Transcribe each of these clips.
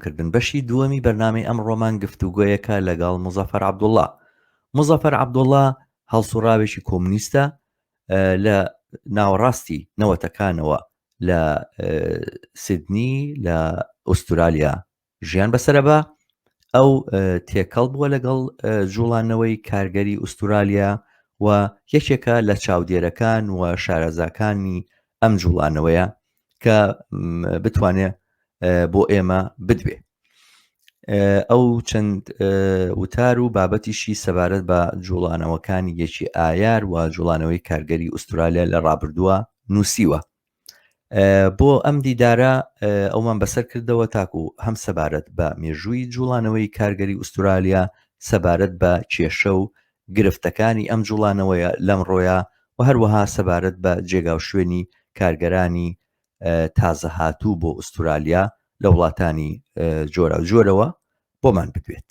کردن بەشی دووەمی بەرنامەی ئەمڕۆمان گفتوگۆیەکە لەگەڵ مزەفەر عەبدوڵڵا. مزەفەر عەبدوڵڵا هەڵسوڕاوێکی کۆمونیستە لە ناوەڕاستی نەوەتەکانەوە لە سیدنی لە ئوسترالیا ژیان بەسەرە بە ئەو تێکەڵ بووە لەگەڵ جوڵانەوەی کارگەری ئوسترالیا و یەکێکە لە چاودێرەکان و شارەزاکانی ئەم جوڵانەوەیە کە بتوانێت بۆ ئێمە بدوێ. ئەو چەند وتار و بابەتیشی سەبارەت بە جوڵانەوەکانی یەکی ئایار و جوڵانەوەی کارگەری ئوسترالیا لە ڕابردووە نووسیوە. بۆ ئەم دیدارە ئەومان بەسەر کردەوە تاکو هەم سەبارەت بە مێژووی جوڵانەوەی کارگەری ئوسترالیا سەبارەت بە کێشە و گرفتەکانی ئەم جوڵانەوەیە لەم ڕۆیە و هەروەها سەبارەت بە جێگاو شوێنی کارگەرانی تازە هاتوو بۆ ئوسترالیا لە وڵاتانی جۆرە و جۆرەوە بۆمان ببێت.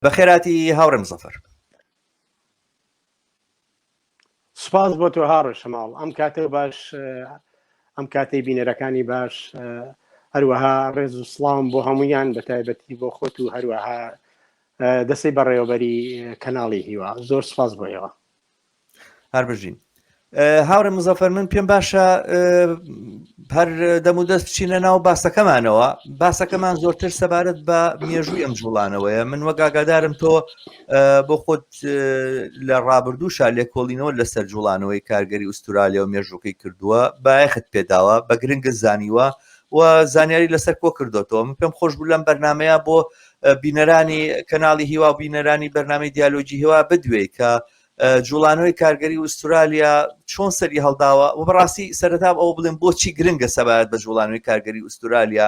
بە خێراتی هاوڕێم مزەفەر. سوپاس بۆ تۆ هاڕۆ شەماڵ. ئەم کاتە باش، ئەم کاتەی بینەرەکانی باش، هەروەها ڕێز و سڵام بۆ هەمویان بە تایبەتی بۆ خۆت و هەروەها دەسەی بەڕێوەبەری کەناڵی هیوا. زۆر سپاس بۆیەوە. هەر بژین. هاوڕێ مزەفەر، من پێم باشە هەر دەم و دەست بچینە ناو باسەکەمانەوە. باسەکەمان زۆرتر سەبارەت بە مێژووی ئەم جوڵانەوەیە. من وەک ئاگادارم تۆ بۆ خۆت لە ڕابردووشا لێکۆڵینەوە لەسەر جوڵانەوەی کارگەری ئوسترالیا و مێژووکەی کردووە، بایەخت پێداوە، بە گرنگت زانیوە و زانیاری لەسەر کۆ کردوتەوە. من پێم خۆش بوو لەم بەرنمەیە بۆ بینەرانی کەناڵی هیوا و بینەرانی بەرنامەی دیالۆجی هیوا بدوێ کە جوڵانەوەی کارگەری ئوسترالیا چۆن سەری هەڵداوە و بەڕاستی سەرەتا ئەو بڵێن بۆچی گرنگە سەبارەت بە جوڵانەوەی کارگەری ئوسترالیا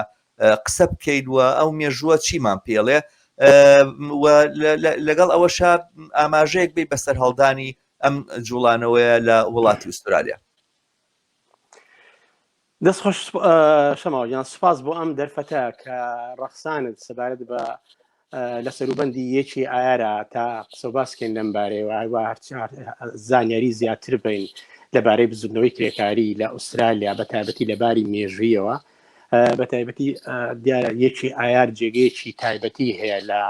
قسە بکەیتوە ئەو مێژووە چیمان پێڵێ و لەگەڵ ئەوەشا ئاماژەیەک بێ بەسەر هەڵدانی ئەم جوڵانەوەیە لە وڵاتی ئوسترالیا. دەستخۆش شەماڵیان، سوپاس بۆ ئەم دەرفەتە کە ڕەخسانت سەبارەت بە لە سەروبەندی یەکی ئایارە تا قسە باسکەین لەم بارەیەوە، هەروە زانیاری زیاتر بین لەبارەی بزودنەوەی کرێکاری لە ئوسترالیا بە تایبەتی لەباری مێژوویەوە. بە تایبەتی دیارە یەکی ئایار جێگەیەکی تایبەتی هەیە لە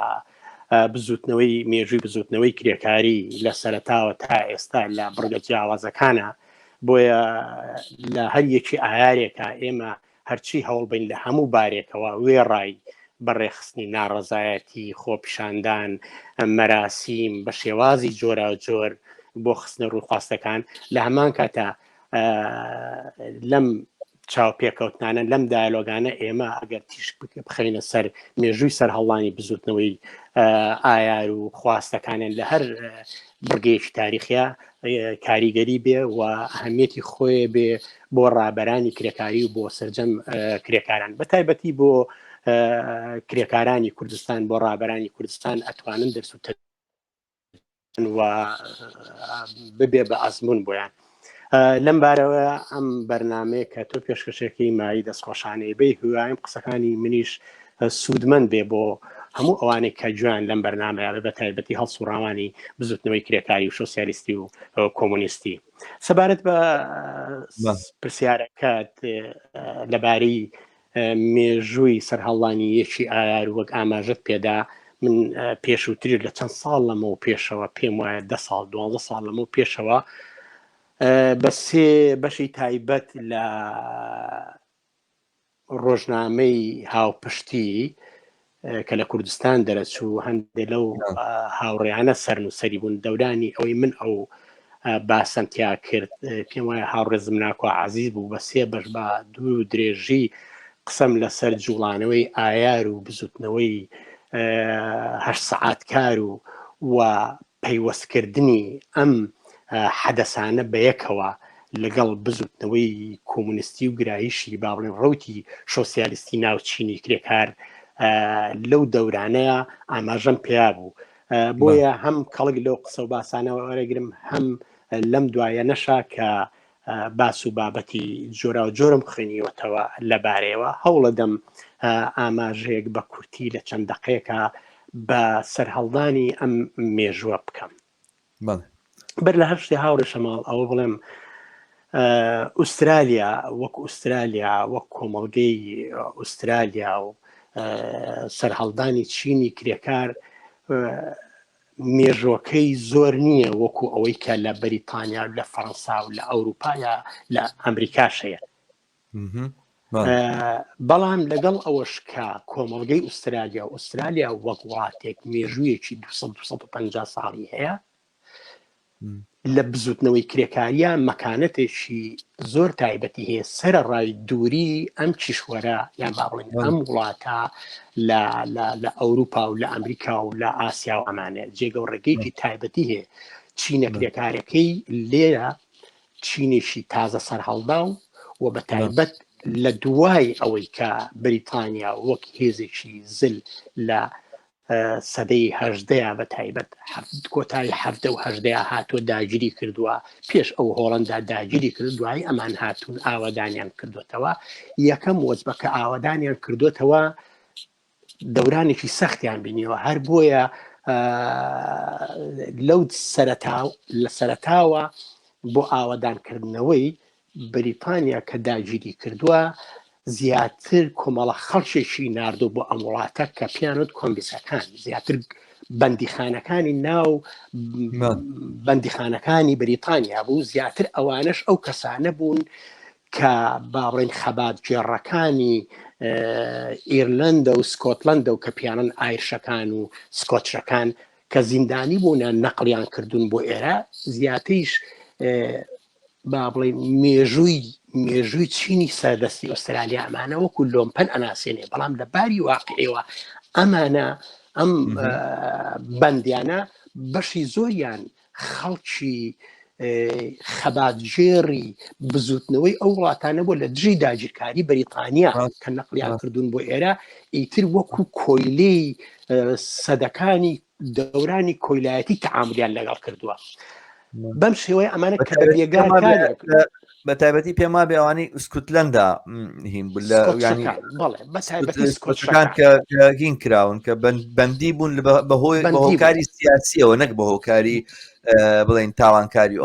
بزودنەوەی مێژووی بزودنەوەی کرێکاری لە سەرەتاوە تا ئێستا لە بڕگە جیاوازەکانە. بۆیە لە هەر یەکی ئایارێکە ئێمە هەرچی هەوڵ بین لە هەموو بارێکەوە وێڕای بەڕێخستنی ناڕەزایەتی، خۆپیشاندان، مەراسیم بە شێوازی جۆرا جۆر بۆ خستنە ڕووخواستەکان لە هەمان کاتە لەم چاوپێکەوتنانە لەم دایلۆگانە ئێمە ئەگەر تیش بخەینە سەر مێژووی سەرهەڵانی بزودنەوەی ئایار و خواستەکانیان لە هەر بڕگەیەکی تاریخیا کاریگەری بێ و ئەهەمیەتی خۆی بێ بۆ ڕابەرانی کرێکاری و بۆ سەرجەم کرێکاران، بە تایبەتی بۆ کرێکارانی کوردستان، بۆ ڕابەرانی کوردستان ئەتوانن دەرسوتە و ببێ بە ئەزمون بۆیان. لەم بارەوە ئەم بەرنامەیە کە تۆ پێشکەشێکی مای دەستخۆشانەی بێ هیوایم قسەکانی منیش سوودمەند بێ بۆ هەموو ئەوانەی کە جوان لەم بەرنامەیە بە تایبەتی هەڵسوڕاوانی بزودنەوەی کرێکاری و سۆسیالیستی و کۆمونیستی. سەبارەت بە پرسیارەکەت لەبارەی مێژووی سەرهەڵانی یەکی ئایار وەک ئاماژەت پێدا، من پێشووتر لە چەند ساڵ لەمەوە پێشەوە پێم وایە 10 ساڵ 12 ساڵ لەمەوە پێشەوە بە سێ بەشی تایبەت لە ڕۆژنامەی هاوپشتی کە لە کوردستان دەرەچوو هەندێک لەو هاوڕێیانە سەرنووسەری بوون دەورانی ئەوەی من ئەو باسەمتیا کرد. پێم وایە هاوڕێزم ناکۆ عەزیز بوو بە سێ بەش بە دوور و درێژی قسەم لەسەر جوڵانەوەی ئایار و بزودنەوەی 8 سەعات کار و پەیوەستکردنی ئەم حەدەسانە بەیەکەوە لەگەڵ بزودنەوەی کۆمونیستی و گرایشی با بڵێن ڕەوتی سۆسیالیستی ناوچینی کرێکار لەو دەورانەیە ئاماژەم پێیا بوو. بۆیە هەم کەڵک لەو قسە و باسانەوە وەرەگرم، هەم لەم دوایە نەشا کە باس و بابەتی جۆرا و جۆرم خوێنیوەتەوە لەبارەیەوە هەوڵەدەم ئاماژەیەک بە کورتی لە چەند دەقەیەکە بە سەرهەڵدانی ئەم مێژووە بکەم. بەر لە هەر شتێ هاوڕێ شەماڵ ئەوە بڵێم ئوسترالیا وەک ئوسترالیا وەک کۆمەڵگەی ئوسترالیا و سەرهەڵدانی چینی کرێکار مێژۆکەی زۆر نییە وەکو ئەوەی کە لە بەریتانیا و لە فەڕەنسا و لە ئەوروپایا لە ئەمریکاش هەیە. بەڵام لەگەڵ ئەوەش کە کۆمەڵگەی ئوسترالیا وەک وڵاتێک مێژوویەکی 250 ساڵی هەیە، لە بزوتنەوەی کرێکاریە مەکانەتێکی زۆر تایبەتی هەیە سەرڕای دووری ئەم کیشوەرە یان با بڵێن ئەم وڵاتە لە ئەوروپا و لە ئەمریکا و لە ئاسیا و ئەمانە جێگە و ڕێگەیەکی تایبەتی هەیە. چینە کرێکارەکەی لێرە چینێکی تازە سەرهەڵدا و بە تایبەت لە دوای ئەوەی کە بریتانیا وەک هێزێکی زل لە سەدەی هەژدەیە بە تایبەت کۆتایی هەفتە و هەژدەیە هاتووە داگیری کردووە، پێش ئەو هۆڵندا داگیری کرد، دوای ئەمان هاتوون ئاوادانیان کردوتەوە. یەکەم وەزبە کە ئاوادانیان کردوتەوە دەورانێکی سەختیان بینیەوە، هەر بۆیە لەو لە سەرەتاوە بۆ ئاوادانکردنەوەی بریتانیا کە داگیری کردووە زیاتر کۆمەڵە خەڵکێکی ناردوو بۆ ئەم وڵاتە کە پیانوت کۆمبیسەکان، زیاتر بەندیخانەکانی ناو بەندیخانەکانی بریتانیا بوو، زیاتر ئەوانش ئەو کەسانە بوون کە باڵێن خەبات گێڕەکانی ئیرلەندە و سکۆتلەندە و کە پیانن ئایرشەکان و سکۆتشەکان کە زیندانی بوونە نەقلیان کردوون بۆ ئێرە، زیاتریش با بڵێن مێژووی چینی سەردەستی ئوسترالیا ئەمانە وەکو لۆمپەن ئەناسێنێ، بەڵام لە باری واقعیەوە ئەمانە ئەم بەندیانە بەشی زۆریان خەڵکی خەباتگێڕی بزوتنەوەی ئەو وڵاتانە بۆ لە دژی داگیرکاری بەریتانیا کە نەقلیان کردوون بۆ ئێرە، ئیتر وەکو کۆیلەی سەدەکانی دەورانی کۆیلایەتی تەعاملیان لەگەڵ کردووە. بەم شێوەیە ئەمانە کە بە بێگار بە تایبەتی پێما بێ ئەوانەی سکوتلەندا هین سکۆتشەکان کە هین کراون کە بەندی بوون بەهۆی هۆکاری سیاسیەوە نەک بە هۆکاری بڵێن تاوانکاری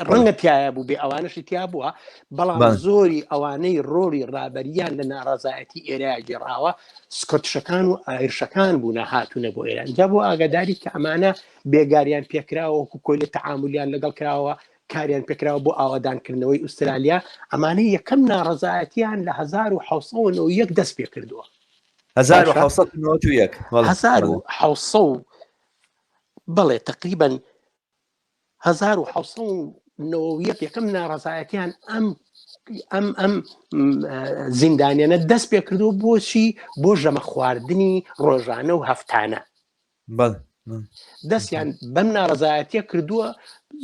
ڕەنگە تایە بوو بێ ئەوانشی تیا بووە، بەڵام زۆری ئەوانەی ڕۆڵی ڕابەریان لە ناڕازایەتی ئێرەیە گێڕاوە سکۆتشەکان و ئایرشەکان بوونە هاتوونە بۆ ئێرە. اینجا بۆ ئاگاداری کە ئەمانە بێگاریان پێکراوە وەکو کۆیلە تەعاملیان لەگەڵ کراوە، کاریان پێکراوە بۆ ئاوادانکردنەوەی ئوسترالیا. ئەمانەی یەکەم ناڕزایەتیان لە 1991 دەست پێ کردووە. 1991 بەڵێ تقریبا 1990 یەکەم ناڕزایەتیان ئەم زیندانیانە دەست پێ کردو بۆچی بۆ ژەمە خواردنی ڕۆژانە و هەفتانە. دەستیان بەم ناڕزایەتیە کردووە،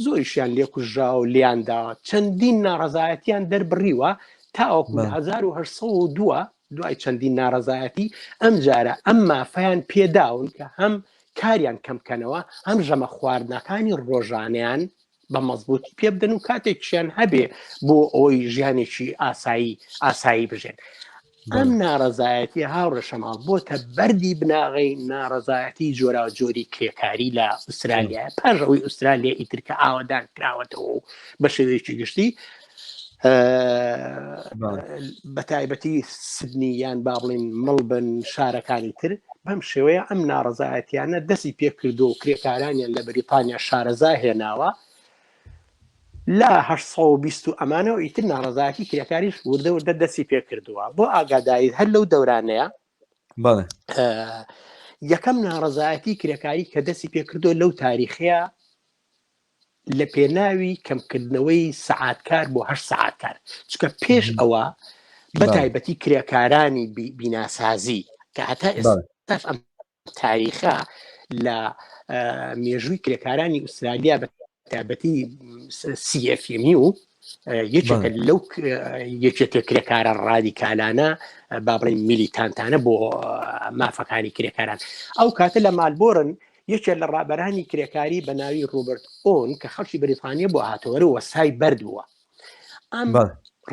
زۆریشیان لێکوژرا و لیانداوە، چەندین ناڕزایەتیان دەربڕیوە تاوەکو 1992 دوای چەندین ناڕزایەتی ئەم جارە ئەم مافەیان پێداون کە هەم کاریان کەمکەنەوە هەم ژەمە خواردنەکانی ڕۆژانیان بە مەزبوط پێ بدەن و کاتێکیان هەبێ بۆ ئەوی ژیانێکی ئاسایی بژێن. ئەم ناڕزایەتی هاوڕێشەماڵ بۆتە بەردی بناغی ناڕزایەتی جۆرا و جۆری کرێکاری لە ئوسترالیا، پاژەوەی ئوسترالیا ئیترکە ئاوادان کراوەتەوە بە شێوەیەکی گشتی بە تایبەتی سیدنی یان با بڵێن مڵبن شارەکانی تر. بەم شێوەیە ئەم ناڕزایەتیانە دەستی پێ کردو و کرێکارانیان لە بەریتانیا شارەزا هێناوە لا 820 ئەمانەوە ئیتر ناڕزایەتی کرێکاریش وردە دەستی پێ کردووە. بۆ ئاگاداری هەر لەو دەورانەیە یەکەم ناڕزایەتی کرێکاری کە دەستی پێ کردو لەو تاریخەیە لە پێناوی کەمکردنەوەی سەعاتکار بۆ 8 سەعاتکار، چکە پێش ئەوە بە تایبەتی کرێکارانی بیناسازی کە هەتا ئێستاش ئەم تاریخە لە مێژووی کرێکارانی ئوسترالیا بە تایبەتی CFMU یەکێکە لەو یەکێکە کرێکارە ڕادیکالانە با بڵێن میلیتانتانە بۆ مافەکانی کرێکاران. ئەو کاتە لە مالبۆرن یەکێک لە ڕابەرانی کرێکاری بە ناوی ڕۆبرت ئۆن کە خەڵکی بریتانیا بۆ هاتەوەرە وەسای بەردووە. ئەم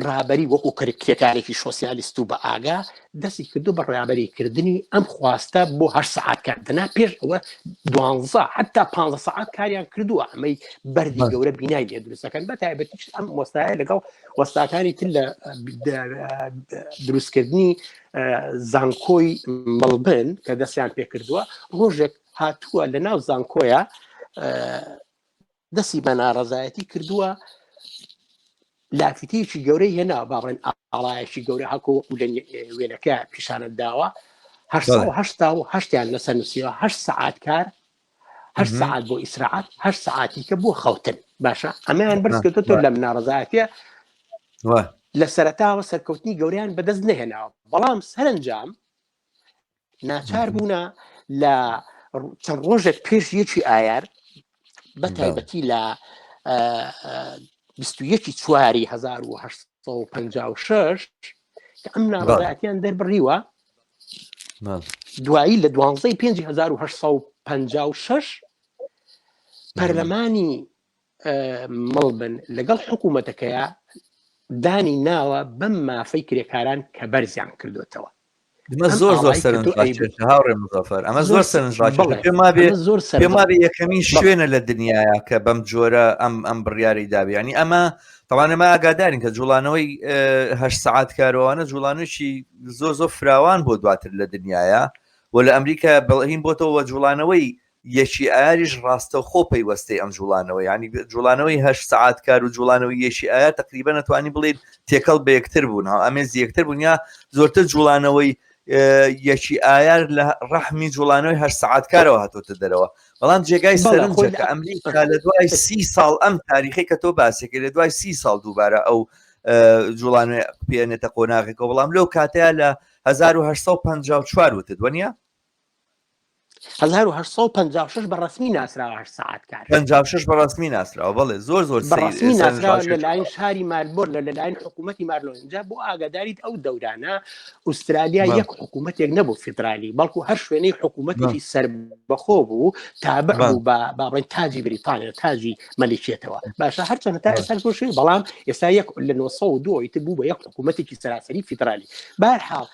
ڕابەری وەکو کرێکارێکی سۆسیالیست و بە ئاگا دەستی کردو بە ڕابەریکردنی ئەم خواستە بۆ 8 ساعات کاردنا پێش ئەوە 12 حتا 15 ساعات کاریان کردووە ئەمەی بەردی گەورە بینای لێ دروستەکەن بە تایبەتیش ئەم وەستایە لەگەڵ وەستاکانی تر لە دروستکردنی زانکۆی مەڵبن کە دەستیان پێ کردووە ڕۆژێک هاتووە لە ناو زانکۆیە دەستی بە ناڕەزایەتی کردووە لافیتێکی گەورەی هێنا باڕێن ئاڵایەکی گەورە هەکو لە وێنەکە پیشانە داوە 8 لەسەر نووسیەوە 8 ساعات کار 8 ساعات بۆ ئیسراعات 8 ساعاتی کە بۆ خەوتن باشە ئەمەیان بەرز کردوتۆ لەم ناڕەزایەتیە لە سەرەتاوە سەرکەوتنی گەوریان بەدەست نەهێناوە بەڵام سەرنجام ناچار بوونە لە چەند ڕۆژێک پێش یەکی ئایار بە تایبەتی لە 21/4/1856 کە ئەم ناڕەزایەتیان دەربڕیوە دوایی لە 12/5/1856 پەرلەمانی مەڵبن لەگەڵ حکوومەتەکەیە دانی ناوە بەم مافەی کرێکاران کە بەرزیان کردوێتەوە زۆر هاوڕێ مزەفەر ئەمە زۆر پێما بێ یەکەمین شوێنە لە دنیاە کە بەم جۆرە ئەم بڕیاری دابی ینی ئەمە تەوانەمە ئاگادارین کە جوڵانەوەی 8 ساعات کارەوەوانە جوڵانوشی زۆر فراوان بۆ دواتر لە دنیاە و لە ئەمریکا بەڵهین بۆتەوە جوڵانەوەی یەکی ئاریش ڕاستە خۆ پەیوەستەی ئەم جوڵانەوە ینی جوڵانەوەی 8 ساعات کار و جوڵانەوەی یەشی ئایا تقریبا نتوانانی بڵێن تێکەڵ بە یەکتر بوون ئەمێز یەکتر بوون یا زۆرتر جوڵانەوەی یەکی ئایار لە ڕەحمی جوڵانەوەی 8 ساعات کارەوە هاتوۆتە دەرەوە بەڵام جێگای سەرنجە کە ئەمریکا لە دوای 30 ساڵ ئەم تاریخی کە تۆ باسێکە لە دوای 30 ساڵ دووبارە ئەو جوڵانەوەی پێێنێتە قۆناغێکەوە بەڵام لەو کاتەیە لە 1854 وتت وەنیە 1856 بەڕسمی ناسراوە 8 ساعات کار 56 بەڕسمی ناسراوە بەڵێ زۆر بەڕسمی ناسراوە لەلایەن شاری مالبۆر لەلایەن حکوومەتی مارلۆنجا بۆ ئاگاداریت ئەو دەورانە ئوسترالیا یەک حکوومەتێک نەبوو فیدرالی بەڵکو هەر شوێنەی حکوومەتێکی سەربەخۆ بوو تابع بوو بابڕێن تاجی بریتانیا تاجی مەلیکێتەوە باشە هەرچەندە تا ئێستا زۆرشوی بەڵام ئێستا یەک لە 1902 تر بوو بە یەک حکوومەتێکی سەراسەری فیدرالی بەهەرحاڵ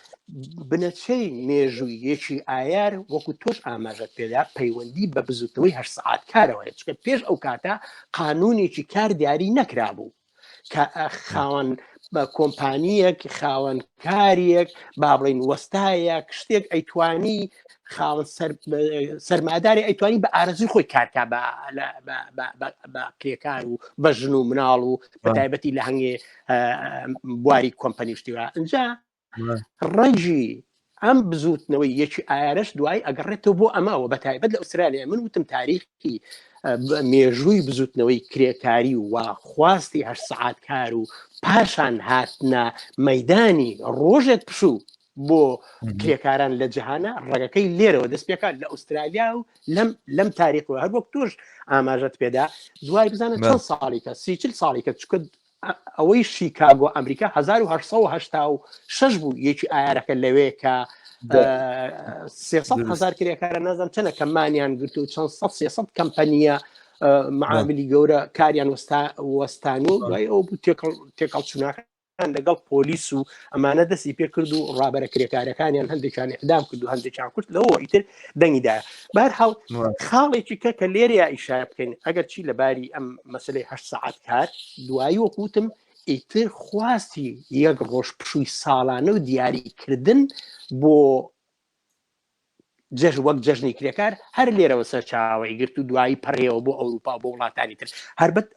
بنەچەی مێژووی یەکی ئایار وەکو تۆش ئاماژەت پێدا پەیوەندی بە بزوتنەوەی 8 ساعات کارەوەی چکە پێش ئەو کاتە قانونێکی کار دیاری نەکرابوو کە خاوەن کۆمپانیەک خاوەن کاریەک با بڵێن وەستایەک شتێک ئەیتوانی خاوەن سەرماداری ئەیتوانی بە ئارەزوی خۆی کارکا بە کرێکار و بە ژن و مناڵ و بەتایبەتی لە هەنگێ بواری کۆمپەنی شتیوە اینجا ڕەنجی ئەم بزوتنەوەی یەکی ئایارش دوای ئەگەڕێتەوە بۆ ئەماوە بە تایبەت لە ئوسترالیا من وتم تاریخی مێژووی بزوتنەوەی کرێکاری و خواستی 8 ساعات کار و پاشان هاتنە مەیدانی ڕۆژێک پشوو بۆ کرێکاران لە جیهانە ڕێگەکەی لێرەوە دەست پێکات لە ئوسترالیا و لەم تاریخەوە هەر وەک تۆش ئاماژەت پێدا دوای بزانە چەند ساڵێکە 30 ساڵێکە چکە ئەوەی شیکاگۆ ئەمریکا 1886 بوو یەکی ئایارەکە لەوێ کە 300,000 کرێکارە نازم چەنە کەمانیان گرت و چەند 300 کەمپەنیە معاملی گەورە کاریان وەستان و دوای ئەو بوو تێکەڵ چوناکە لەگەڵ پۆلیس و ئەمانە دەستی پێ کرد و ڕابەرە کرێکارەکانیان هەندێکیان ئەعدام کرد و هەندێکیان کورت لەوە ئیتر دەنگیدایە بەهەرحاڵ خاڵێکی کە لێرەیە ئیشارە بکەین ئەگەر چی لەباری ئەم مەسلەی 8 ساعات کار دوایی وەکوتم ئیتر خواستی یەک ڕۆژ پشووی ساڵانە و دیاریکردن بۆ وەک جەژنی کرێکار هەر لێرەوە سەر چاوەی گرت و دوایی پەڕێەوە بۆ ئەوروپا بۆ وڵاتانی تر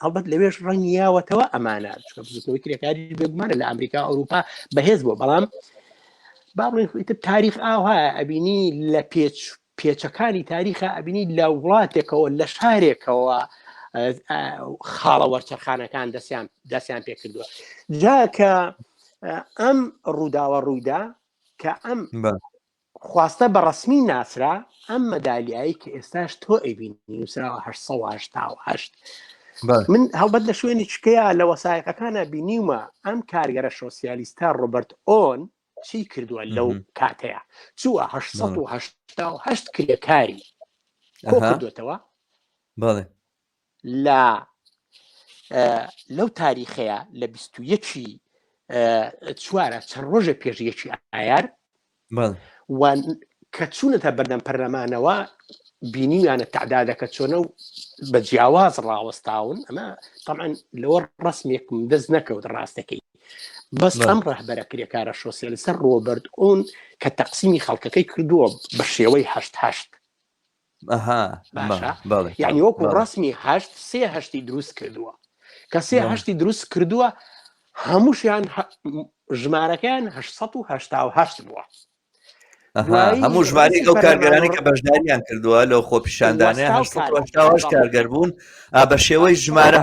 هەڵبەت لەوێش ڕەنگیاوەتەوە ئەمانە بزوتنەوەی کرێکاری بێگومانە لە ئەمریکا ئەوروپا بەهێز بووە بەڵام باڵێن تاریخ ئاوها ئەبینی لە پێچەکانی تاریخە ئەبینی لە وڵاتێکەوە لە شارێکەوە خاڵە وەرچەرخانەکان دەستیان پێ کردووە جا کە ئەم ڕووداوە ڕوویدا کە ئەم خواستە بە ڕسمی ناسرا ئەم مەدالیایی کە ئێستاش تۆ ئەیبینی نووسراوە 1970 من هەڵبەت لە شوێنی چکەیە لە وەسایقەکانە بینیومە ئەم کارگەرە سۆسیالیستە ڕۆبەرت ئۆن چی کردووە لەو کاتەیە چووە 888 کرێکاری کۆ کردوێتەوە لەو تاریخەیە لە 21 چوارە چەند ڕۆژە پێشیەکی ئایار کە چوونەتە بەردەم پەرلەمانەوە بینیویانە تعدادەکە چۆنە و بە جیاواز ڕاوەستاون ئەمە طبعاً لەوە ڕسمێکم دەست نەکەوت ڕاستەکەی بەس ئەم ڕەهبەرە کرێکارە سۆسیالیستە ڕۆبەرت ئۆن کە تەقسیمی خەڵکەکەی کردووە بە شێوەی 8 باشە یعنی وەکو ڕسمی 8 دروست کردووە کە 8 دروست کردووە هەمووشیان ژمارەکان 888 بووە هەموو ژمارەی ئەو کارگەرانی کە بەشداریان کردووە لەو خۆپیشاندانەیە 888 کارگەر بوون بە شێوەی ژمارە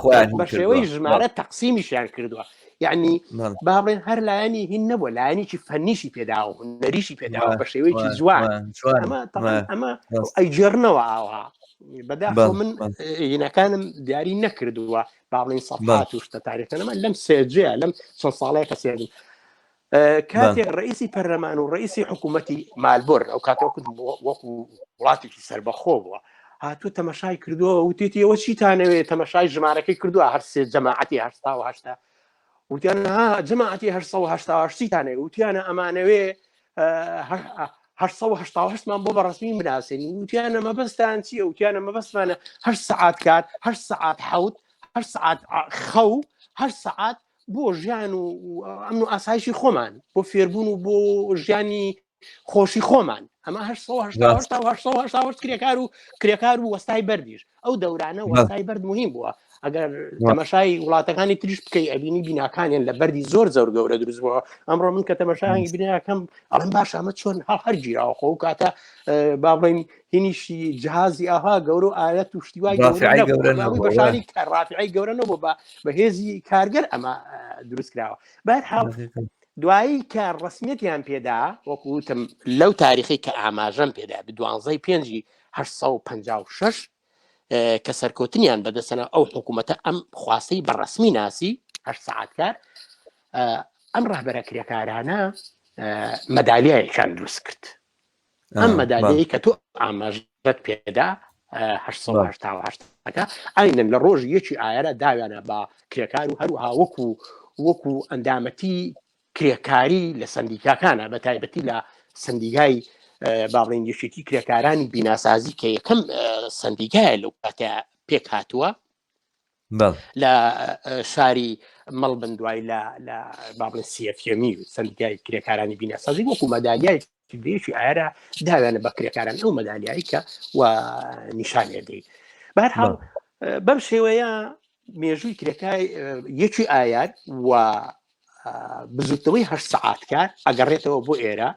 خۆیان بە شێوەی ژمارە تەقسیمیشیان کردووە یعنی با بڵێن هەر لایەنی هین نەبووە لایەنیی فەنیشی پێداوە هونەریشی پێداوە بە شێوەیەکی جوان ئەمە ئەیجێڕنەوە ئاوها بەداخۆ من هینەکانم دیاری نەکردووە با بڵێن سەفات توشتە تاریخەنەمە لەم سێجەیە لەم چەند ساڵەیە کە سێدم کاتێک ڕئیسی پەرلەمان و ڕئیسی حکوومەتی مالبۆر ئەو کاتەوە وەکو وڵاتێکی سەربەخۆ بووە هاتووە تەمەشای کردووە وتێتی ئەوە چیتانەوێت تەمەشای ژمارەکەی کردووە هەر سێ جەماعەتی 8 وتیانە جەماعەتی 888 تانێ وتیانە ئەمانەوێ 888مان بۆ بەڕسمی بناسێنی وتیانە مەبەستان چییە وتیانە مەبەستمانە 8 سەعات کار 8 سەعات حەوت 8 سەعات خەو 8 سەعات بۆ ژیان و ئەمن و ئاسایشی خۆمان بۆ فێربوون و بۆ ژیانی خۆشی خۆمان ئەمە 888 کرێکار و وەستای بەردیش ئەو دەورانە وەستای بەرد مهم بووە ئەگەر تەمەشای وڵاتەکانی تریش بکەی ئەبینی بیناکانیان لە بەردی زۆر گەورە دروست بووە ئەمڕۆ من کە تەمەشای بیناکەم ئەڵێم باش ئەمە چۆن هەر گیراوە خۆ کاتە با بڵێن هینیشی جهازی ئاها گەورە و ئالەت و شتیوای بەشانی ڕافعی گەورە نەبوو بە هێزی کارگەر ئەمە دروست کراوە بەرحاڵ دوایی کە ڕسمیەتیان پێدا وەکوتم لەو تاریخی کە ئاماژەم پێدا ب 12/5/1956 کە سەرکەوتنیان بەدەستەنە ئەو حکوومەتە ئەم خواستەی بەڕسمی ناسی 8 ساعت کار ئەم ڕەهبەرە کرێکارانە مەدالیایەکیان دروست کرد ئەم مەدالیەی کە تۆ ئاماژەت پێدا 888 ئاینن لە ڕۆژ یەکی ئایارە داویانە بە کرێکار و هەروها وەکو ئەندامەتی کرێکاری لە سندیکاکانە بە تایبەتی لە سندیگای با بڵێن یەکێتی کرێکارانی بیناسازی کە یەکەم سندیگایە لەو کاتە پێک هاتووە لە شاری مەڵبن دوای لە با بڵێن سیەفێمی سندیگای کرێکارانی بیناسازی وەکو مەدالیای دێشی ئایرە داویانە بە کرێکاران ئەو مەدالیایی کە و نیشانێدەی بەرحاڵ بەم شێوەیە مێژووی کرێکای یەکی ئایار و بزوتەوەی 8 ساعات کار ئەگەڕێتەوە بۆ ئێرە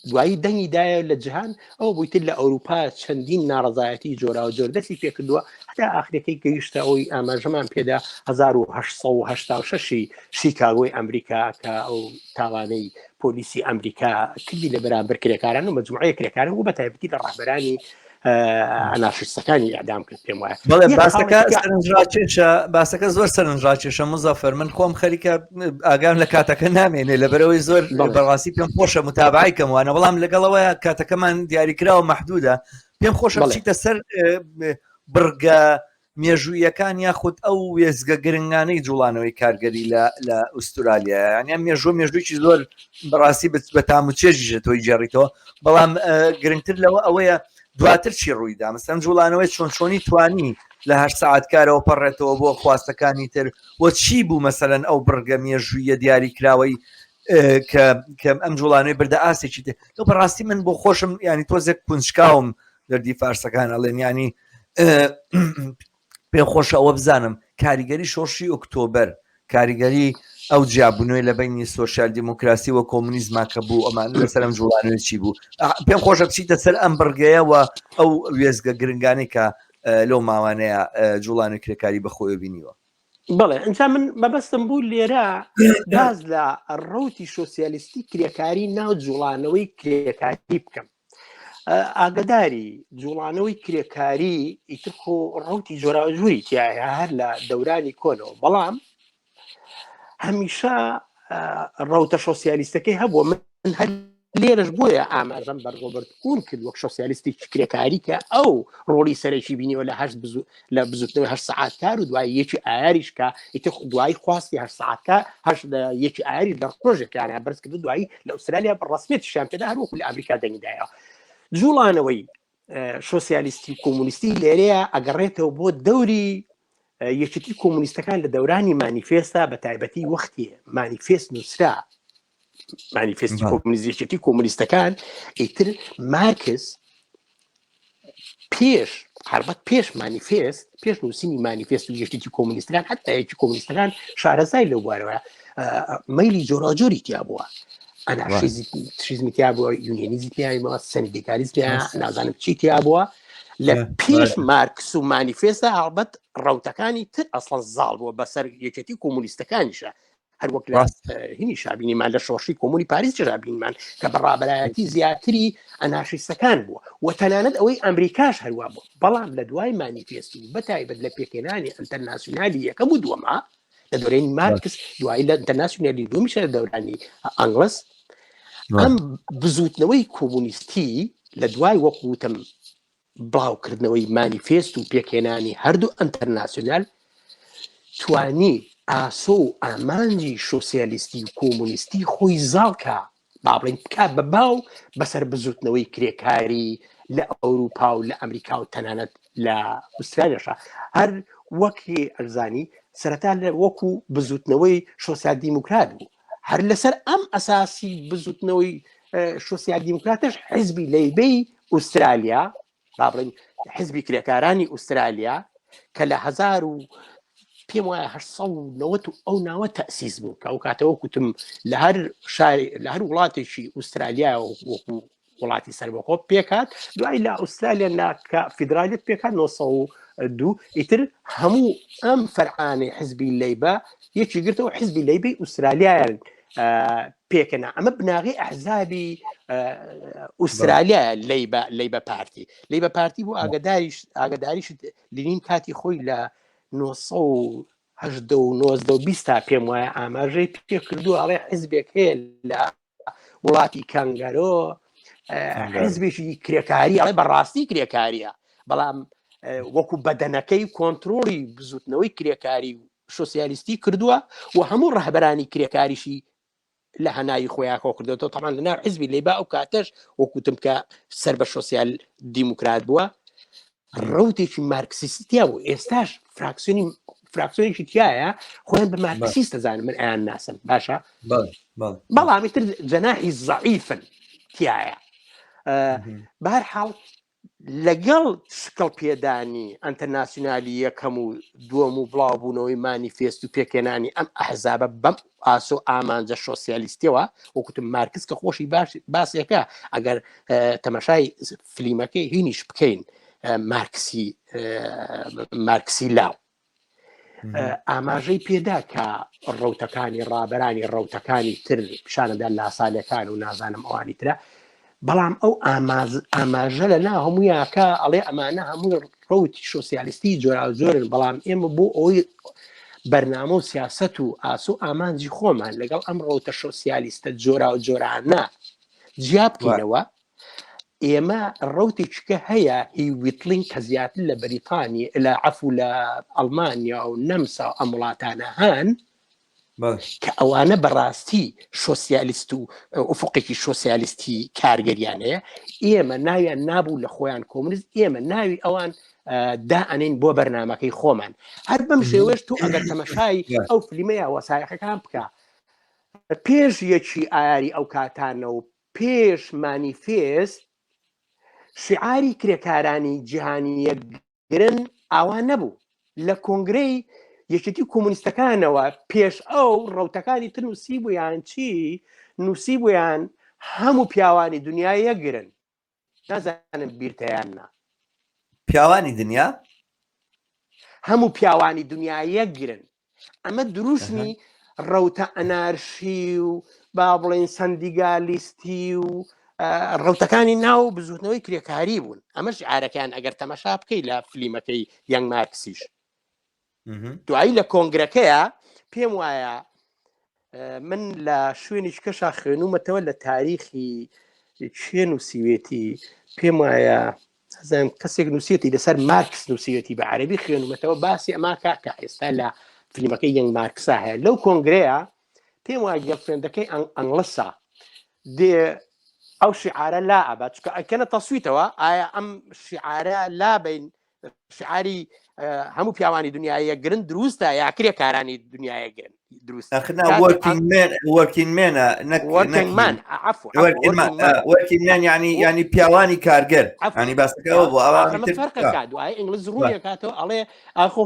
دوایی دەنگیدایە لە جیهان ئەو بوویتر لە ئەوروپا چەندین ناڕزایەتی جۆرا و جۆردەسی پێکردووە هەتا ئاخرەکەی گەیشتە ئەوی ئاماژەمان پێدا 1886 شیکاگۆی ئەمریکا کە ئەو تاوانەی پۆلیسی ئەمریکا کردی لە بەرامبەر کرێکاران و مجموعەیە کرێکاران و بە تایبەتی لە ڕاهبەرانی ئەناشستەکانی ئەعدام کرد پێم وایە باسەکە زۆر سەرنجڕاکێشە مزەفەر من خۆم خەریکە ئاگام لە کاتەکە نامێنێ لەبەرەوەی زۆر بەڕاستی پێم خۆشە متابعی کەموانە بەڵام لەگەڵەوەی کاتەکەمان دیاریکراوە مەحدودە پێم خۆشە بچیتە سەر بڕگە مێژوویەکان یاخود ئەو وێزگە گرنگانەی جوڵانەوەی کارگەری لە ئوسترالیا یانیان مێژوویکی زۆر بەڕاستی بە تاموچێژیشە تۆی جێڕیتەوە بەڵام گرنگتر لەوە ئەوەیە دواتر چی ڕوویدا مەسەن جوڵانەوەی چۆنی توانی لە 8 ساعت کارەوە پەڕێتەوە بۆ خواستەکانی تر وە چی بوو مەسەلەن ئەو بڕگە مێژوویە دیاریکراوەی کە ئەم جوڵانەوەی بردە ئاسێکی تر تۆ بەڕاستی من بۆ خۆشم ینی تۆزێک پونچکاوم دەردی فارسەکان ئەڵێن ینی پێم خۆشە ئەوە بزانم کاریگەری شۆڕشی ئۆکتۆبەر کاریگەری ئەو جیاببوونەوەی لە بینی سۆشیال دیموکراسی و کۆمونیزما کە بوو ئەمان لەسەرم جوڵانەوەی چی بوو پێم خۆشە بچیتە سەر ئەم بڕگەیەوە ئەو وێزگە گرنگانی کە لەو ماوانەیە جوڵانی کرێکاری بەخۆی بینیوە بەڵێ ئەنجا من مەبەستم بوو لێرە باز لە ڕوتی سۆسیالیستی کرێکاری ناو جوڵانەوەی کرێکاری بکەم ئاگداری جوڵانەوەی کرێکاری ئیتر خۆ ڕوتی جۆراوجووری تایە هەر لە دەورانی کۆنەوە بەڵام هەمیشە ڕوتە سۆسیالیستەکەی هەبووە من هەر لێرەش بۆیە ئاماژەم بە ڕۆبرت کوون کرد وەک سۆسیالیستی کرێکاری کە ئەو ڕۆڵی سەرەکی بینیەوە لە بزوتنەوەی 8 ساعات کار و دوای یەکی ئایاریش کە ئیتر دوای خواستی 8 ساعات کار یەکی ئایاری لە ڕۆژێکیانە بەرزکرد دوایی لە ئوسترالیا بەڕەسمیەتیشیان پێدا هەر وەکو لە ئەمریکا دەنگدایەوە جوڵانەوەی سۆسیالیستی و کۆمونیستی لێرەیە ئەگەڕێتەوە بۆ دەوری یەکێتی کۆمونیستەکان لە دەورانی مانیفێستا بە تایبەتی وەختی مانیفێست نووسرا مانیفێستی کۆمونیستی کۆمونیستەکان ئیتر مارکس هەربەت پێش مانیفێست پێش نووسینی مانیفێست و یەکێتی کۆمونیستەکان حتا یەکی کۆمونیستەکان شارەزای لەو بوارەوە مەیلی جۆراجۆری تیا بووە ئەنارشیزمی تیا بووە یونیۆنیزمی تیا بووە سەندیکالیزم نازانم چی تیا بووە لە پێش مارکس و مانیفێستە هەڵبەت ڕەوتەکانی تر ئەسڵەن زاڵ بووە بەسەر یەکێتی کۆمونیستەکانیشە هەر وەک لە هینی شابینیمان لە شۆڕشی کۆمونی پاریس شابینمان کە بەڕابەرایەتی زیاتری ئەنارشیستەکان بووە و تەنانەت ئەوەی ئەمریکاش هەروە بوو بەڵام لە دوای مانیفێست و بەتایبەت لە پێکێنانی ئەنتەرناسیۆنالی یەکەم و دووەمە لە دەورەی مارکس دوایی لە ئەنتەرناسیۆنالی دووەمیشە لە دەورانی ئەنگلس ئەم بزوتنەوەی کۆمونیستی لە دوای وەکوتم بڵاوکردنەوەی مانیفێست و پێکێنانی هەردوو ئەنتەرناسیۆنال توانی ئاسۆ و ئامانجی سۆسیالیستی و کۆمونیستی خۆی زاڵکە با بڵین بکات بە باو بەسەر بزوتنەوەی کرێکاری لە ئەوروپا و لە ئەمریکا و تەنانەت لە ئوسترالیاشە هەر وەکی ئەرزانی سەرەتا لە وەکو بزوتنەوەی سۆسیال دیموکرات بوو هەر لەسەر ئەم ئەساسی بزوتنەوەی سۆسیال دیموکراتش حیزبی لەیبەی ئوسترالیا با بڵین حیزبی کرێکارانی ئوسترالیا کە لە 1990 پێم وایە 1990 ئەو ناوە تەسیس بوو کە ئەو کاتەوە کوتم لە هەر وڵاتێکی ئوسترالیا وەکو وڵاتی سەربەخۆ پێکات دوای لە ئوسترالیا کە فیدرالیت پێکات 1992 ئیتر هەموو ئەم فەرعانەی حیزبی لەیبە یەکی گرتەوە حیزبی لەیبەی ئوسترالیایان پێکەنا ئەمە بناغی ئەحزابی ئوسترالیا لەیبە پارتی بۆ ئاگداریش لینین کاتی خۆی لە 1920 تا پێم وایە ئاماژەی پێ کردو ئەڵێ حیزبێک هەیە لە وڵاتی کەنگەرۆ حیزبێکی کرێکاری ئەڵێ بەڕاستی کرێکاریە بەڵام وەکو بەدەنەکەی کۆنتترۆڵی بزوتنەوەی کرێکاری و سۆسیالیستی کردووە و هەموو ڕەهبەرانی کرێکاریشی لە هەنایی خۆیان خۆ کردەوە تەمان لەناو حیزبی لەیبا ئەو کاتەش وەکوتم کە سەر بە سۆسیال دیموکرات بووە ڕوتێکی مارکسیستیا بوو ئێستاش فراکسیۆنێکی تایە خۆیان بە مارکسیست دەزانن من ئەیان ناسم باشە بەڵامی تر جەناحی زەعیفن تایە بەهەرحاڵ لەگەڵ سکڵ پێدانی ئەنتەرناسیۆنالی یەکەم و دووەم و بڵاوبوونەوەی مانیفێست و پێکێنانی ئەم ئەحزابە بەم ئاسۆ ئامانجە سۆسیالیستیەوە وەکوتم مارکس کە خۆشی باسیەکە ئەگەر تەماشای فلیمەکەی هینیش بکەین مارکسی لاو ئاماژەی پێدا کە ڕەوتەکانی ڕابەرانی ڕەوتەکانی تر پیشانەدا لاسالەکان و نازانم ئەوانی ترە بەڵام ئەو ئاماژە لە نا هەموویاکە ئەڵێ ئەمانە هەموو ڕەوتی سۆسیالیستی جۆرا جۆرن بەڵام ئێمە بۆ ئەوەی بەرنامە و سیاست و ئاسو ئامانجی خۆمان لەگەڵ ئەم ڕەوتە سۆسیالیستە جۆرا و جۆرانە جیا بکەینەوە ئێمە ڕەوتێککە هەیە هیویتلین کە زیاتر لە بەریتانی لە عەفو لە ئەڵمانیا و نەمسا و ئەم وڵاتانە هەن کە ئەوانە بەڕاستی سۆسیالیست و ئوفقێکی سۆسیالیستی کارگەریانەیە ئێمە ناویان نابوو لە خۆیان کۆمونیست ئێمە ناوی ئەوان دائەنین بۆ بەرنامەکەی خۆمان هەر بەم شێوەش تو ئەگەر تەمەشای ئەو فلیمەیە وەسایەکەکان بکە پێش یەکی ئایاری ئەو کاتانە و پێش مانیفێست شعاری کرێکارانی جیهانی یەکگرن ئاوان نەبوو لە کۆنگرەی یەکێتی کۆمونیستەکانەوە پێش ئەو ڕەوتەکانی تر نووسی بوویان چی نووسی بوویان هەموو پیاوانی دنیای یەکگرن نازانم بیرتەیاننا پیاوانی دنیا هەموو پیاوانی دنیای یەکگرن ئەمە دروستنی ڕەوتە ئەنارشی و با بڵێن سەندیگالیستی و ڕەوتەکانی ناو بزوتنەوەی کرێکاری بوون ئەمەش عارەکان ئەگەر تەمەشا بکەی لە فلیمەکەی یەنگ مارکسیش دوایی لە کۆنگرەکەیە پێم وایە من لە شوێنیش کەشا خوێنومەتەوە لە تاریخی چێن و سیوێتی پێم وایە زانم کەسێک نووسێتی لەسەر مارکس نووسێتی بە عەرەبی خوێنومەتەوە باسی ئەما کاکە ئێستا لە فیلمەکەی یەنگ مارکسا هەیە لەو کۆنگرەیە پێم وایە گەڵفرێندەکەی ئەنگلسا دێ ئەو شعارە لا ئەبا چکە ئەکەنە تەسویتەوە ئایا ئەم شعارە لا بین شعاری هەموو پیاوانی دنیای گرن دروستە یا کرێکارانی دنیای گرن دروست ینی پیاوانی کارگەر ینی باسەکەەوە بۆ فەرقەکە دوای ئینگلیز ڕووی کاتەوە ئەڵێ ئاخۆ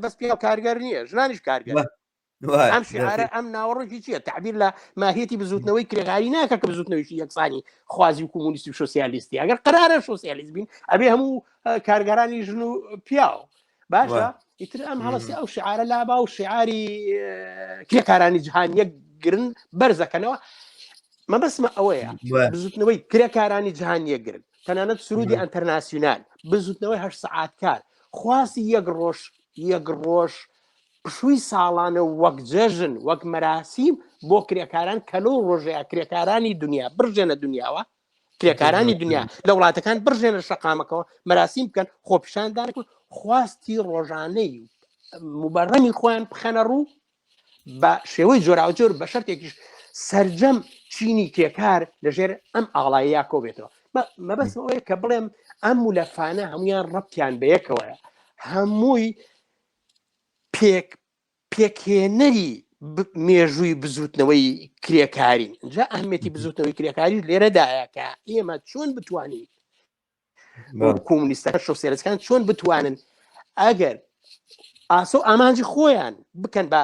بەس پیا کارگەر نییە ژنانیش کارگەر ئەم شعارە ئەم ناوەڕۆکی چییە تعبیر لە ماهیەتی بزوتنەوەی کرێکاری ناکە کە بزوتنەوەیشی یەکسانی خوازی و کۆمونیستی و سۆسیالیستی ئەگەر قرارە سۆسیالیست بین ئەبێ هەموو کارگەرانی ژن و پیاو باشە ئیتر ئەم هەڵستی ئەو شعارە لابا و شعاری کرێکارانی جیهانیە گرن بەرزەکەنەوە مەبەسمە ئەوەیە بزوتنەوەی کرێکارانی جیهانیە گرن تەنانەت سرودی ئەنتەرناسیۆنال بزوتنەوەی 8 سەعات کار خواسی یەک ڕۆژ پشووی ساڵانە وەک جەژن وەک مەراسیم بۆ کرێکاران کەلۆ ڕۆژەیە کرێکارانی دنیا بڕژێنە دنیاوە کرێکارانی دنیا لە وڵاتەکان بڕژێنە شەقامەکەەوە مەراسیم بکەن خۆپیشاندانکن خواستی ڕۆژانەی مبەڕەمی خۆیان بخەنە ڕوو بە شێوەی جۆراوجۆر بە شەرتێکیش سەرجەم چینی کرێکار لەژێر ئەم ئاڵاییە کۆبێتەوە مەبەستم ئەوەیە کە بڵێم ئەم مولەفانە هەمویان ڕەبتیان بەیەکەوەیە هەمووی پێکهێنەری مێژووی بزوتنەوەی کرێکاری اینجا ئەهمێتی بزوتنەوەی کرێکاری لێرەدایە کە ئێمە چۆن بتوانین کۆمونیستەکان سۆسیالیستەکان چۆن بتوانن ئەگەر ئاسۆ ئامانجی خۆیان بکەن بە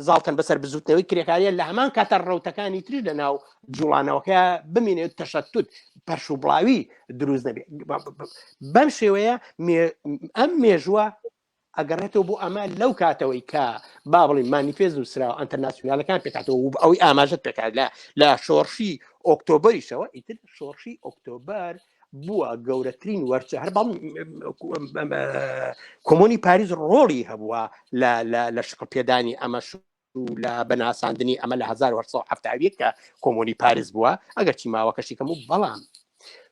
زاڵکەن بەسەر بزوتنەوەی کرێکاریە لە هەمان کاتە ڕەوتەکانی تری لە ناو جوڵانەوەکە بمێنێت تەشەتوت پەرش و بڵاوی دروست نەبێت بەم شێوەیە ئەم مێژووە ئەگەڕێتەوە بۆ ئەمە لەو کاتەوەی کە با بڵین مانیفێز نووسراوە ئەنتەرناسیۆنالەکان پێکاتەوە ئەوی ئاماژت پێکات لە شۆڕشی ئۆکتۆبەریشەوە ئیتر شۆڕشی ئۆکتۆبەر بووە گەورەترین وەرچە هەر کۆمۆنی پاریز ڕۆڵی هەبووە لە شقل پێدانی ئەمەش لە بەناساندنی ئەمە لە 1970 کە کۆمۆنی پاریز بووە ئەگەر چی ماوە کەشی کەم و بەڵام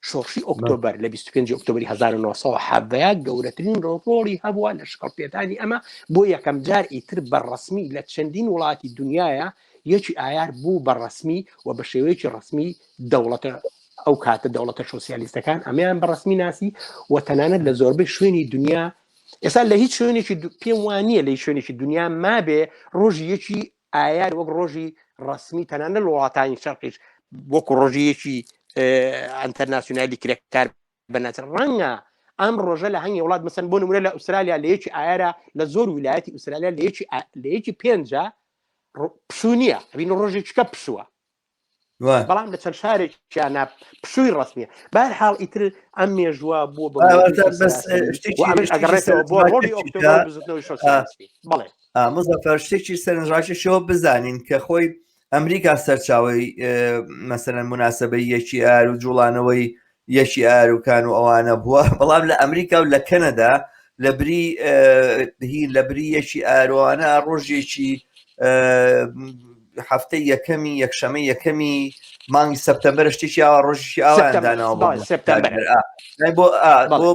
شۆڕشی ئۆکتۆبەر لە 25 ئۆکتۆبری 1970 گەورەترین ڕۆڵی هەبووە لە شقل پێدانی ئەمە بۆ یەکەم جار ئیتر بەڕەسمی لە چەندین وڵاتی دنیاە یەکی ئایار بوو بەڕەسمی و بە شێوەیەکی ڕسمی دەوڵەتە ئەو کاتە دەوڵەتە سۆسیالیستەکان ئەمیان بەڕسمی ناسی و تەنانەت لە زۆربەی شوێنی دنیا ئێستا لە هیچ شوێنێکی پێم وانە لە شوێنێکی دنیا مابێ ڕۆژی یەکی ئایار وەک ڕۆژی ڕسمی تەنانە لە وڵاتانی شەرقیش وەکو ڕۆژیەکی ئەنتەرناسیۆنالی کرێکار بەناچ ڕەنگە ئەم ڕۆژە لە هەنگی وڵات مەسەن بۆ نمونە لە ئوسترالیا لە یەکی ئایارە لە زۆر ویلایەتی ئوسترالیا لە یەکی پێنجە پشوو نییە ئەبین ڕۆژێکیکە پشووە بەڵام لە چەند شارێکیانە پشووی ڕسمیە بەرحاڵ ئیتر ئەم مێژووە بووە بڵێ مزەفەر شتێکی سەرنجڕاکێشەوە بزانین کە خۆی ئەمریکا سەرچاوی مەسەرەن مناسبەی یەکی ئار و جوڵانەوەی یەکی ئاروکان و ئەوانە بووە بەڵام لە ئەمریکا و لە کەنەدا لە بری یەکی ئاروانە ڕۆژێکی هەفتەی یەکەمی یەکشەمە یەکەمی مانگی سەپتەمبەر شتێکی ئاوا ڕۆژی ئاواداناوە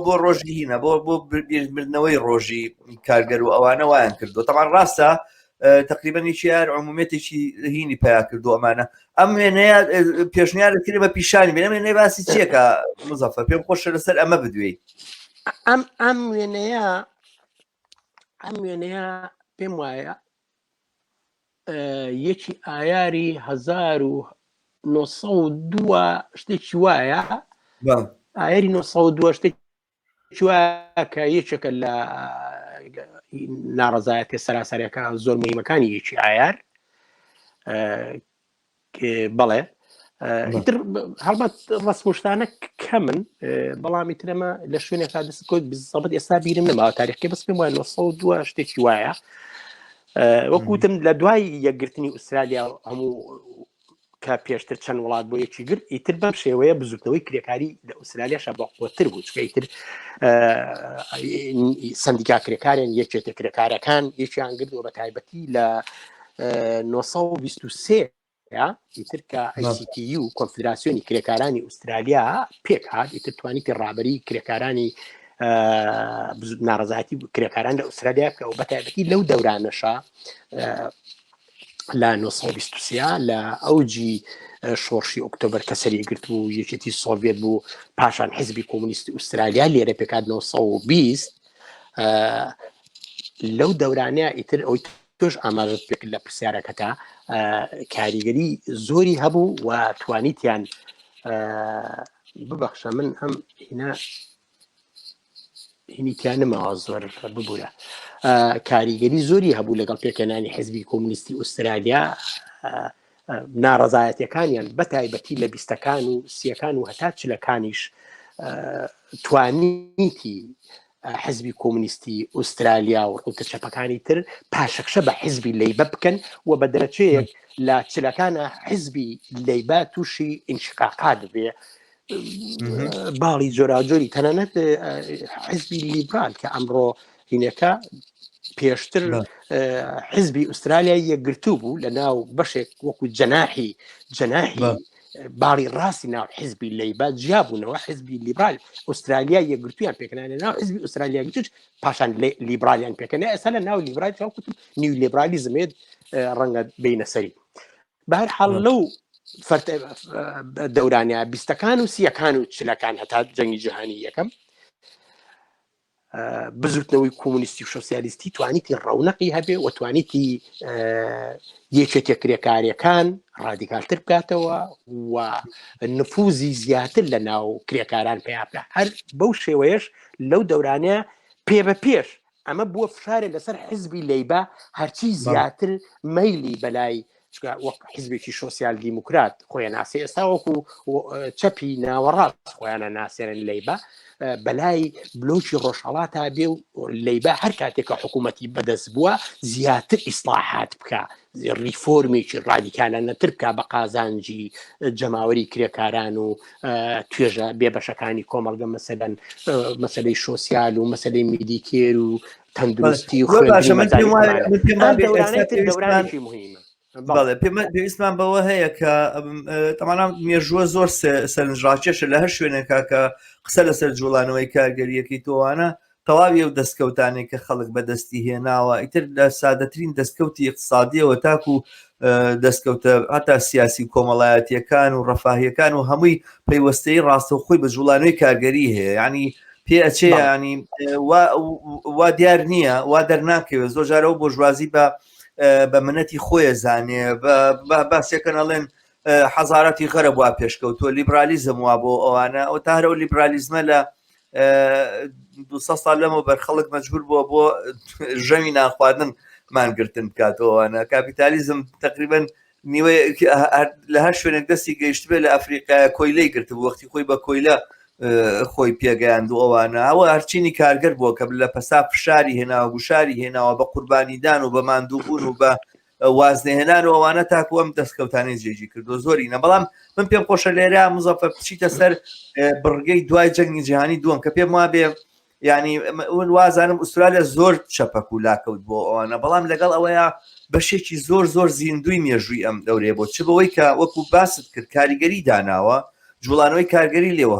بۆ ڕۆژی هینە بۆ بیرمردنەوەی ڕۆژی کارگەر و ئەوانە وایان کردو تەمان ڕاستە تقریبا یەکی ئار عمومێتێکی هینی پیا کردو ئەمانە ئەم وێنەیە پێشنیارەکردی بە پیشانی بێنە وێنەی باسی چیەکە مزەفەر پێم خۆشە لەسەر ئەمە بدوێ ئەم وێنەیە پێم وایە یەکی ئایاری 1902 شتێکی وایە ئایاری 1902 شتێکی وایە کە یەکێکە لە ناڕەزایەتی سەراسەریەکە زۆر مهمەکانی یەکی ئایار بەڵێ هەڵبەت ڕستمشتانە کەمن بەڵامی ترەمە لە شوێنێکا دەستکۆت بزەبەت ئێستا بیرم نەماوە تاریخکە بەس پێم وایە 1902 شتێکی وایە وەکوتم لە دوای یەکگرتنی ئوسترالیا هەموو کە پێشتر چەند وڵات بۆ یەکی گرت ئیتر بەم شێوەیە بزوتنەوەی کرێکاری لە ئوسترالیاشە بەقوتر بوو چکە ئیتر سندیکا کرێکاریان یەکێتە کرێکارەکان یەکیان گرت و بە تایبەتی 1923 ئیتر کە ICTU کۆنفدراسیۆنی کرێکارانی ئوسترالیا پێک هات ئیتر توانیتی ڕابری کرێکارانی ناڕزایەتی کرێکاران لە ئوسترالیا کە و بەتایبەتی لەو دەورانەشە لە 1923 لە ئەوجی شۆڕشی ئۆکتۆبەر کە سەریگرت بوو یەکێتی سۆڤێت بوو پاشان حیزبی کۆمونیستی ئوسترالیا لێرە پێکات 1920 لەو دەورانەیە ئیتر ئەوی تۆش ئاماژت پێ لە پرسیارەکەتا کاریگەری زۆری هەبوو و توانیتیان ببەخشە من ئەم هینیتیانمەوە زۆر ببوورە کاریگەری زۆری هەبوو لەگەڵ پێکەنانی حیزبی کۆمونیستی ئوسترالیا ناڕەزایەتیەکانیان بەتایبەتی لە 20ەکان و 30ەکان و هەتا چلەکانیش توانیتی حزبی کۆمونیستی ئوسترالیا و ڕوتە چەپەکانی تر پاشەکشە بە حزبی لەیبە بکەن و بە دەرەچەیەک لە چلەکانە حزبی لەیبە تووشی ئینشقاقات بێ باڵی جۆراجۆری تەنانەت حزبی لیبرال کە ئەمڕۆ هینەکە پێشتر حزبی ئوسترالیا یەکگرتوو بوو لە ناو بەشێک وەکو جەناحی باڵی ڕاستی ناو حزبی لەیبە جیابوونەوە حزبی لیبرال ئوسترالیا یەکگرتویان پێکەنە ناو حزبی ئوسترالیا گرتوش پاشان لیبرالیان پێکەنە ئێستا لە ناو لیبرال کوتم نیو لیبرالیزمێت ڕەنگە بینە سەری بەهەر حاڵ لەو دەورانیا 20ەکان و 30ەکان و چلەکان هەتا جەنگی جیهانی یەکەم بزوتنەوەی کۆمونیستی و سۆسیالیستی توانیتی ڕەونەقی هەبێ و توانیتی یەکێتە کرێکاریەکان ڕادیکالتر بکاتەوە و نفوزی زیاتر لە ناو کرێکاران پێیاپلا هەر بەو شێوەیەش لەو دەورانەیە پێ بە پێش ئەمە بووە فشارێک لەسەر حزبی لەیبە هەرچی زیاتر مەیلی بەلای وەک حزبێکی سۆسیال دیموکرات خۆیان ناسی ئێستا وەکو چەپی ناوەڕاست خۆیانە ناسێنن لەیبە بەلای بلۆکی ڕۆژهەڵاتە بێ و لەیبە هەر کاتێکە حکوومەتی بەدەست بووە زیاتر ئیسلاحات بکە ریفۆرمێکی ڕادیکالانەتر بکە بە قازانجی جەماوەری کرێکاران و توێژە بێبەشەکانی کۆمەڵگە مەسەلەن مەسەلەی سۆسیال و مەسەلەی میدیکێر و تەندروستی و دەورانێکی مهمە بەڵێ پێویستمان بەوە هەیە کە تەمانە مێژووە زۆر سەرنجڕاکێشە لە هەر شوێنێکا کە قسە لەسەر جوڵانەوەی کارگەریەکەی تۆوانە تەواوی ئەو دەستکەوتانێک کە خەڵک بەدەستی هێناوە ئیتر لە سادەترین دەستکەوتی اقتصادیەوە تاکو دەستکەوتە هەتا سیاسی کۆمەڵایەتیەکان و ڕەفاهیەکان و هەمووی پەیوەستەی ڕاستەوخۆی بە جوڵانەوەی کارگەری هەیە ینی پێ ئەچێ ینی وا دیار نییە وا دەرناکەوێت زۆر جارەوە بۆژوازی بە منەتی خۆیە زانێ باسیەکەن ئەڵێن حەزارەتی غەرە بوا پێشکەوتووە لیبرالیزم وا بۆ ئەوانە ئەو تا هەرە و لیبرالیزمە لە 200 ساڵ لەمە بەرخەڵک مەجبور بووە بۆ ژەمی ناخواردن مانگرتن بکاتەوەوانە کاپیتالیزم تقریبا نیوەی لە هەر شوێنێک دەستی گەیشت بێ لە ئەفریقای کۆیلەی گرتبوو وەختی خۆی بە کۆیلە خۆی پێگەیاند و ئەوانە ئەوە هەرچینی کارگەر بووە کە لە پەسا فشاری هێناوە گوشاری هێناوە بە قوربانیدان و بە ماندووبوون و بە وازنهێنان و ئەوانە تاکو ئەم دەستکەوتانەی جێژی کردو زۆرینە بەڵام من پێم خۆشە لێرە مزەفەر بچیتە سەر بڕگەی دوای جەنگی جیهانی دووەم کە پێم وا بێ ینی وازانم ئوسترالیا زۆر چەپەک و لاکەوت بۆ ئەوانە بەڵام لەگەڵ ئەوەیە بەشێکی زۆر زیندوی مێژووی ئەم دەورێ بۆ چ بەوەی کە وەکو باست کرد کاریگەری داناوە جوڵانەوەی کارگەری لێوە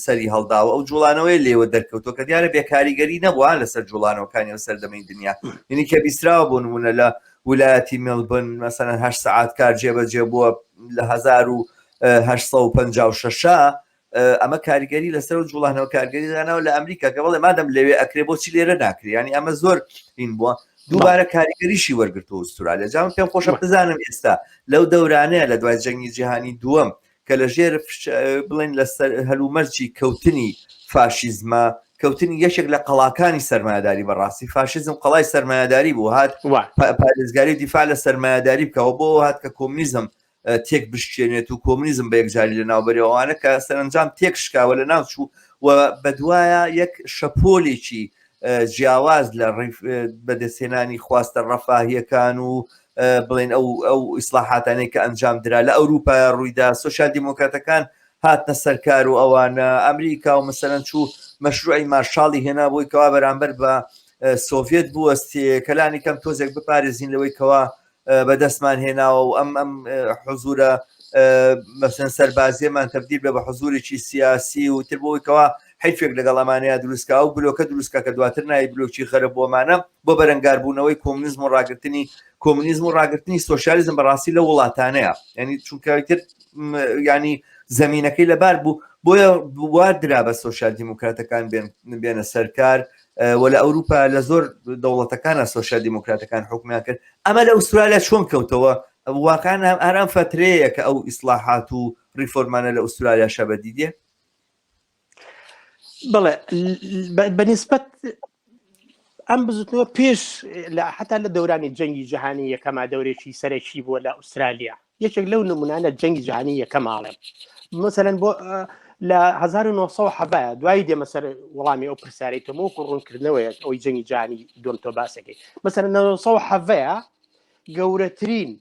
سەری هەڵداوە ئەو جوڵانەوەی لێوە دەرکەوتۆ کە دیارە بێکاریگەری نەبووە لەسەر جوڵانەوەکانی سەردەمەی دنیا یعنی کە بیستراوە بۆ نمونە لە ویلایەتی مێلبن مەسەلەن 8 سەعات کار جێبەجێ بووە لە 1856 ئەمە کاریگەری لەسەر جوڵانەوە کارگەری داناوە لە ئەمریکا کە بەڵێ مادەم لەوێ ئەکرێ بۆچی لێرە ناکرێ ینی ئەمە زۆر این بووە دووبارە کاریگەریشی وەرگرتووە ئوسترالیا جام پێم خۆشە بزانم ئێستا لەو دەورانەیە لە دوای جەنگی جیهانی دووەم کە لە ژێر بڵێن لەسەر هەلومەرجی کەوتنی فاشیزمە کەوتنی یەکێک لە قەڵاکانی سەرمایه‌داری بەڕاستی فاشیزم قەڵای سەرمایه‌داری بوو هات پارێزگاری دیفاع لە سەرمایه‌داری بکەوە بۆ هات کە کۆمونیزم تێک بشکێنێت و کۆمونیزم بە یەکجاری لە ناوبەرەوەوانە کە سەرنجام تێک شکاوە لە ناوچوو و بەدوایە یەک شەپۆلێکی جیاواز لە بەدەستهێنانی خواستە ڕەفاهیەکان و بڵێن ئەو ئیسلاحاتانەی کە ئەنجام درا لە ئەوروپا ڕوویدا سۆشیال دیموکراتەکان هاتنە سەرکار و ئەوانە ئەمریکا و مەسەلەن چوو مەشروعی مارشاڵی هێنا بۆی کەوا بەرامبەر بە سۆڤێت بوەستێ کەلانی کەم تۆزێک بپارێزین لەوەی کەوا بەدەستمان هێناوە و ئەم حزورە مەسەن سەربازیەمان تەبدیل بە حزورێکی سیاسی و تر بۆیکەوە حیفێک لەگەڵ ئەمانەیە دروستکە و بلۆکە دروستکە کە دواتر نای بلۆکی خەرە بۆمانە بۆ بەرەنگاربوونەوەی کۆمونیزم و ڕاگررتنی سۆشیالیزم بەڕاستی لە وڵاتانەیە ینی چونکەتر ینی زمینەکەی لەبار بوو بۆیە وا درا بە سۆشیال دیموکراتەکان بێنە سەرکار وە لە ئەوروپا لە زۆر دەوڵەتەکانە سۆشیال دیموکراتەکان حکومیان کرد ئەمە لە ئوسترالیا چۆن کەوتەوە واقعان ئارام فترەیە کە ئەو ئیسلاحات و ریفۆرمانە لە ئوسترالیا شەبەدیدێ بڵێ بەنسبەت ئەم بزوتنەوە پێش حتا لە دەورانی جەنگی جیهانی یەکەما دەورێکی سەرەکی بووە لە ئوسترالیا یەکێک لەو نمونانە جەنگی جیهانی یەکەماڵێ مثلەن بۆ لە 1970 دوای دێمە سەر وەڵامی ئەو پرسیارەی تۆمەوەکو ڕوونکردنەوەیە ئەوی جەنگی جیهانی دوم تۆ باسەکەی مثلەن 1970 گەورەترین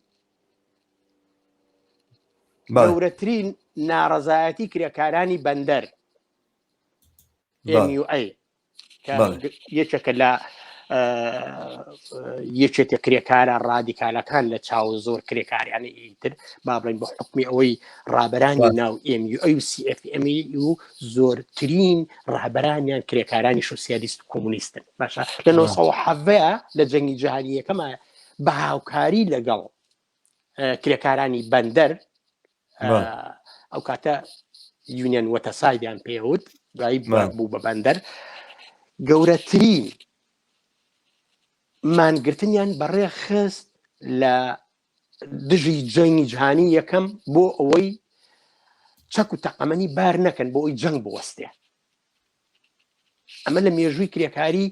ناڕەزایەتی کرێکارانی بەندەر MUA یەکێکە لە یەکێتە کرێکارە ڕادیکالەکان لە چاو زۆر کرێکاریانی ئیتر با بڵین بە حکمی ئەوەی ڕابەرانی ناو MUA و CFMA و زۆرترین ڕابەرانیان کرێکارانی سۆسیالیست و کۆمونیستن باشە لە 1970 لە جەنگی جیهانی یەکەمە بە هاوکاری لەگەڵ کرێکارانی بەندەر ئەو کاتە یونیەن وەتەسایدیان پێوت دوایی بوو بە بەندەر گەورەترین مانگرتنیان بەڕێخست لە دژی جەنگی جیهانی یەکەم بۆ ئەوەی چەک و تەقەمەنی بار نەکەن بۆ ئەوی جەنگ بوەستێ ئەمە لە مێژووی کرێکاری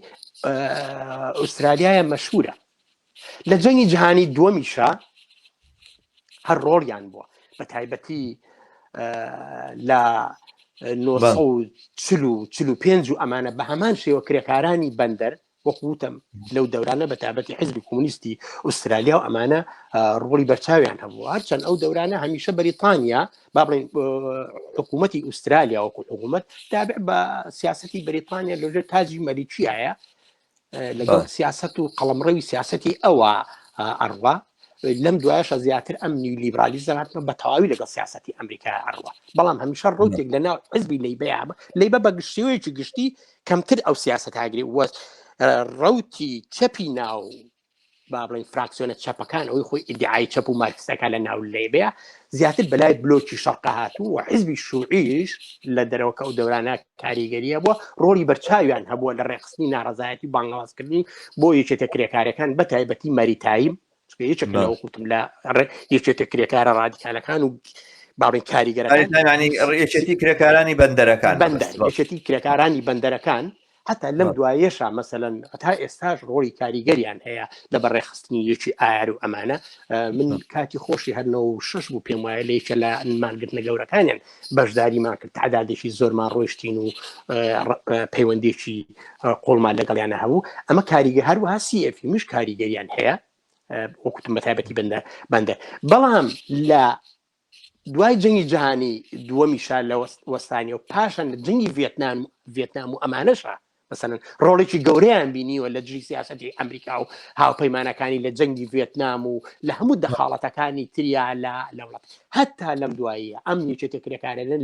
ئوسترالیایە مەشهورە لە جەنگی جیهانی دووەمیشە هەر ڕۆڵیان بووە بە تایبەتی لە 1945 و ئەمانە بە هەمان شێوە کرێکارانی بەندەر وەقوتم لەو دەورانە بە تایبەتی حیزبی کۆمونیستی ئوسترالیا و ئەمانە ڕۆڵی بەرچاویان هەبوو هەرچەند ئەو دەورانە هەمیشە بەریتانیا با بڵێن حکوومەتی ئوسترالیا وەکو حکوومەت تابع بە سیاسەتی بەریتانیا لەژێر تاجی مەلیکیایە لەگەڵ سیاست و قەڵەمڕەوی سیاسەتی ئەوە ئەڕوا لەم دوایشە زیاتر ئەم نیولیبرالیزم هاتنە بە تەواوی لەگەڵ سیاسەتی ئەمریکا ئەڕوا بەڵام هەمیشە ڕوتێک لە ناو حزبی لەیبە بە گشتیوەیەکی گشتی کەمتر ئەو سیاست هاگری وە ڕوتی چەپی ناو با بڵین فراکسیۆنە چەپەکان ئەوی خۆی ئیدعای چەپ و مارکسەکە لە ناو لێبەیە زیاتر بەلای بلۆکی شەرقە هاتوو و حزبی شوعیش لە دەرەوەکە و دەورانە کاریگەریە بووە ڕۆڵی بەرچاویان هەبووە لە ڕێخستنی ناڕەزایەتی بانگەوازکردنی بۆ یەکێتە کرێکارەکان بە تایبەتی مەریتایم یەکێک لەوەکوتم لە یەکێتە کرێکارە ڕادیکالەکان و باڵین کاریگەرەکان یەکێتی کرێکارانی بەندەرەکان یەکێتی کرێکارانی بەندەرەکان حتا لەم دوایەشە مەسەلەن تا ئێستاش ڕۆڵی کاریگەریان هەیە لە بەڕێخستنی یەکی ئایار و ئەمانە من کاتی خۆشی هەرنەوە و 6 بوو پێم وایە لە یەکە لە مانگرتنە گەورەکانیان بەشداریمان کرد تعدادێکی زۆرمان ڕۆیشتین و پەیوەندێکی قۆڵمان لەگەڵیانە هەبوو ئەمە کاریگە هەروەها CFی مش کاریگەریان هەیە وەکوتم بە تایبەتی بەندەر بەڵام لە دوای جەنگی جیهانی دووەمیشا لە وەستانی و پاشان لە جەنگی ڤێتنام و ئەمانەشە مثلا ڕۆڵێکی گەورەیان بینیوە لە دژی سیاسەتی ئەمریکا و هاوپەیمانەکانی لە جەنگی ڤێتنام و لە هەموو دەخاڵەتەکانی تریا لە وڵات هەتا لەم دواییە ئەم یەکێتە کرێکارانە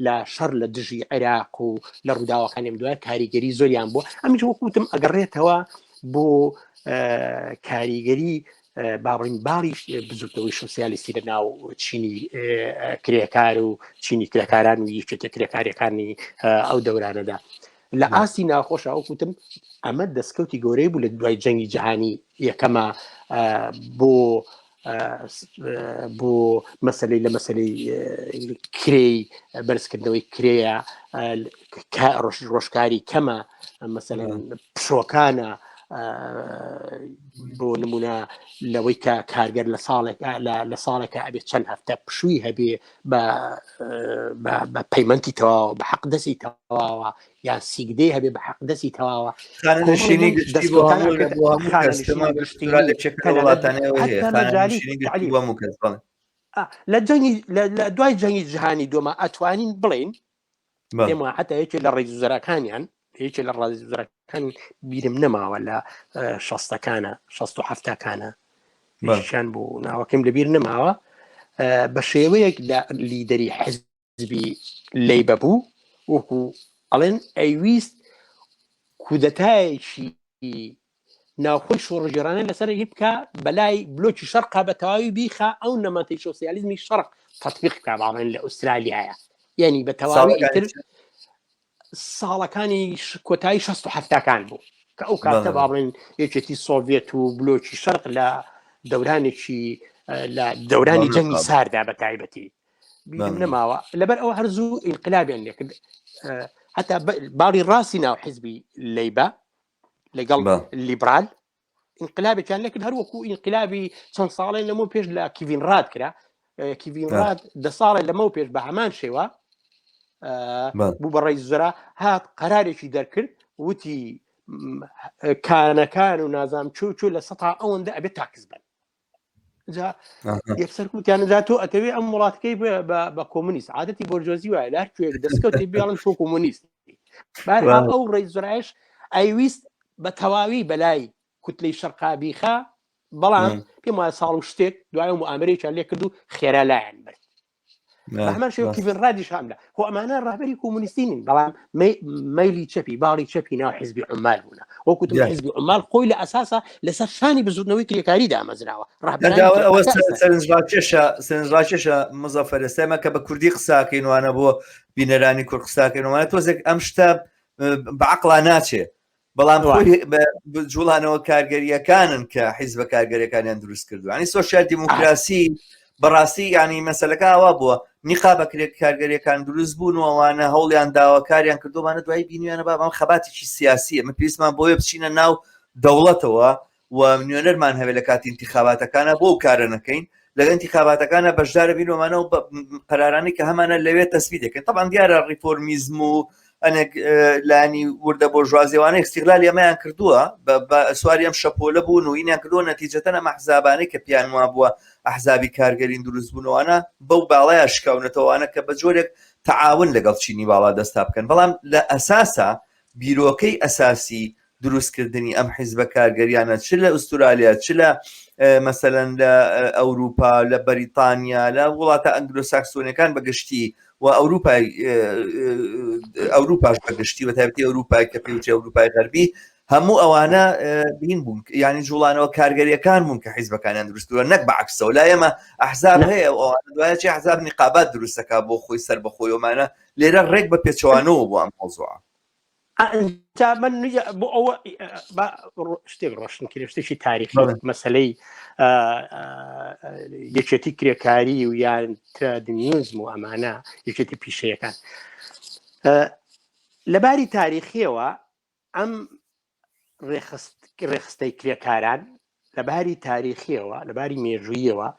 لە شەڕ لە دژی عێراق و لە ڕووداوەکانیم دوای کاریگەری زۆریان بووە ئەمیش وەکوتم ئەگەڕێتەوە بۆ کاریگەری باڕین باڵیش بزوتەوەی سۆسیالیستی لە ناو چینی کرێکار و چینی کرێکاران و یەکێتە کرێکاریەکانی ئەو دەورانەدا لە ئاستی ناخۆشە وەکوتم ئەمە دەستکەوتی گەورەی بوو لە دوای جەنگی جیهانی یەکەمە بۆ مەسەلەی لە مەسەلەی کرێی بەرزکردنەوەی کرێە ڕۆژکاری کەمە مەسەلەن پشۆکانە بۆ نمونە لەوەی کە کارگەر لە ساڵێکە ئەبێت چەند هەفتە پشووی هەبێ بە پەیمەنتی تەواوە بە حەق دەستی تەواوە یان سیگدەی هەبێ بە حەق دەستی تەواوە لە دوای جەنگی جیهانی دووەمە ئەتوانین بڵێن پێم وایە حتا یەکێک لە ڕێز وزەراکانیان یەکێک لە ڕێز وزەراکان بیرم نەماوە لە 60ەکانە 67ەکانە پیشیان بوو ناوەکەم لەبیر نەماوە بە شێوەیەک لیدەری حزبی لەیبە بوو وەکو ئەڵێن ئەیویست کودەتایەکی ناوخۆی شۆڕژێرانە لەسەر هی بکە بەلای بلۆکی شەرقا بە تەواوی بیخە ئەو نەمەتەی سۆسیالیزمی شەرق تەطبیق بکە باڵێن لە ئوسترالیایە یعنی بە تەواوی ئیتر ساڵەکانی کۆتایی 1970 بوو کە ئەو کاتە باڵێن یەکێتی سۆڤێت و بلۆکی شەرق لە دەورانێکی لە دەورانی جەنگی ساردا بە تایبەتی بیرم نەماوە لەبەر ئەو هەرزوو ئینقلابیان لێکرد حتا باڵی ڕاستی ناو حزبی لەیبە لەگەڵ لیبرال ئینقلابێکیان لێکرد هەروەکو ئینقلابی چەند ساڵێن لەمە پێش لە کیڤین ڕاد کرا کیڤین ڕاد 10 ساڵێ لەمە پێش بە هەمان شێوە بوو بە ڕێی زۆرا هات قەرارێکی دەرکرد وتی کانەکان و نازام چوو لە سەتا ئەوەندە ئەبێت تاکس بن یەکسەرکوتیانەدا تۆ ئەتەوێ ئەم وڵاتەکەی بە کۆمونیست عادەتی بۆرجۆزی وایە لە هەرکوێک دەستکەوتی بێڵن تۆ کۆمونیست بارها ئەو ڕێی زۆرایش ئەیویست بە تەواوی بەلای کوتلەی شەرقا بیخە بەڵام پێم وایە ساڵ و شتێک دوای موامرەیەکیان لێ کرد و خێرا لایەن برد هەمان شێوە کیڤین ڕادیش هەمدا خۆ ئەمانە ڕاهبەری کۆمونیستینین بەڵام مەیلی چەپی باڵی چەپی ناو حیزبی عومال بوون وەکوتم حیزبی عومال خۆی لە ئەساسا لەسەر شانی بزوتنەوەی کرێکاری دامەزراوە سەرنجڕاکێشە مزەفەر ئێستامە کە بە کوردی قساکەینوانە بۆ بینەرانی کورد قساکەینوانە تۆزێک ئەم شتە بەعقڵا ناچێ بەڵام جوڵانەوە کارگەریەکانن کە حیزبە کارگەریەکانیان دروست کردو ینی سۆشیال دیموکراسی بەڕاستی ینی مەسەلەکەوا بووە نیقا بەکرێت کارگەریەکان دروست بوون و ئەوانە هەوڵیان داواکاریان کردومانە دوای بینیانە بابام خەباتێکی سیاسیە من پێویستمان بۆیە بچینە ناو دەوڵەتەوە و نوێنەرمان هەبێت لە کاتی انتخاباتەکانە بۆ کارە نەکەین لەگە انتخاباتەکانە بەشدارە بینەوەمانە و قەرارانی کە هەمانە لەوێ تەسبیت دەکەن طبعا دیارە ریفۆرمیزم و ئەنێک لانی وردە بۆ ژوازیێوانە استیغلالی ئەمەیان کردووە بە سواری ئەم شەپۆلە بوون و ئینیان کردووە نەتیجەتەن ئەم ئەحزابانەی کە پیان وا بووە ئەحزابی کارگەرین دروست بوونەوەوانە بەو باڵایە شکاونەتەوەوانە کە بە جۆرێک تەعاون لەگەڵ چینی باڵا دەستا بکەن بەڵام لە ئەساسا بیرۆکەی ئەساسی دروستکردنی ئەم حیزبە کارگەریانە چ لە ئوسترالیا چ لە مەسەلەن لە ئەوروپا لە بەریتانیا لە وڵاتە ئەنگلۆساکسۆنیەکان بەگشتی و ئەوروپاش بەگشتی و تایبەتی ئەوروپای کە پێوچێ ئەوروپای غەربی هەموو ئەوانە بین بوون ینی جوڵانەوە کارگەریەکان بوون کە حیزبەکانیان دروستوە نەک بەعکسەوە لا ئێمە ئەحزاب هەیە دوایە چی ئەحزاب نیقابات دروستەکە بۆ خۆی سەر بەخۆیەوەمانە لێرە ڕێک بە پێچەوانەوە بۆ ئەم مۆزوعە من بۆ ئەوە شتێک ڕۆشن کرێ شتێکی تاریخی مەسلەی یەکێتی کرێکاری و یان ترادنیزم و ئەمانە یەکێتی پیشەیەکان لەباری تاریخیەوە ئەم ڕێخستەی کرێکاران لەباری تاریخیەوە لەباری مێژوویەوە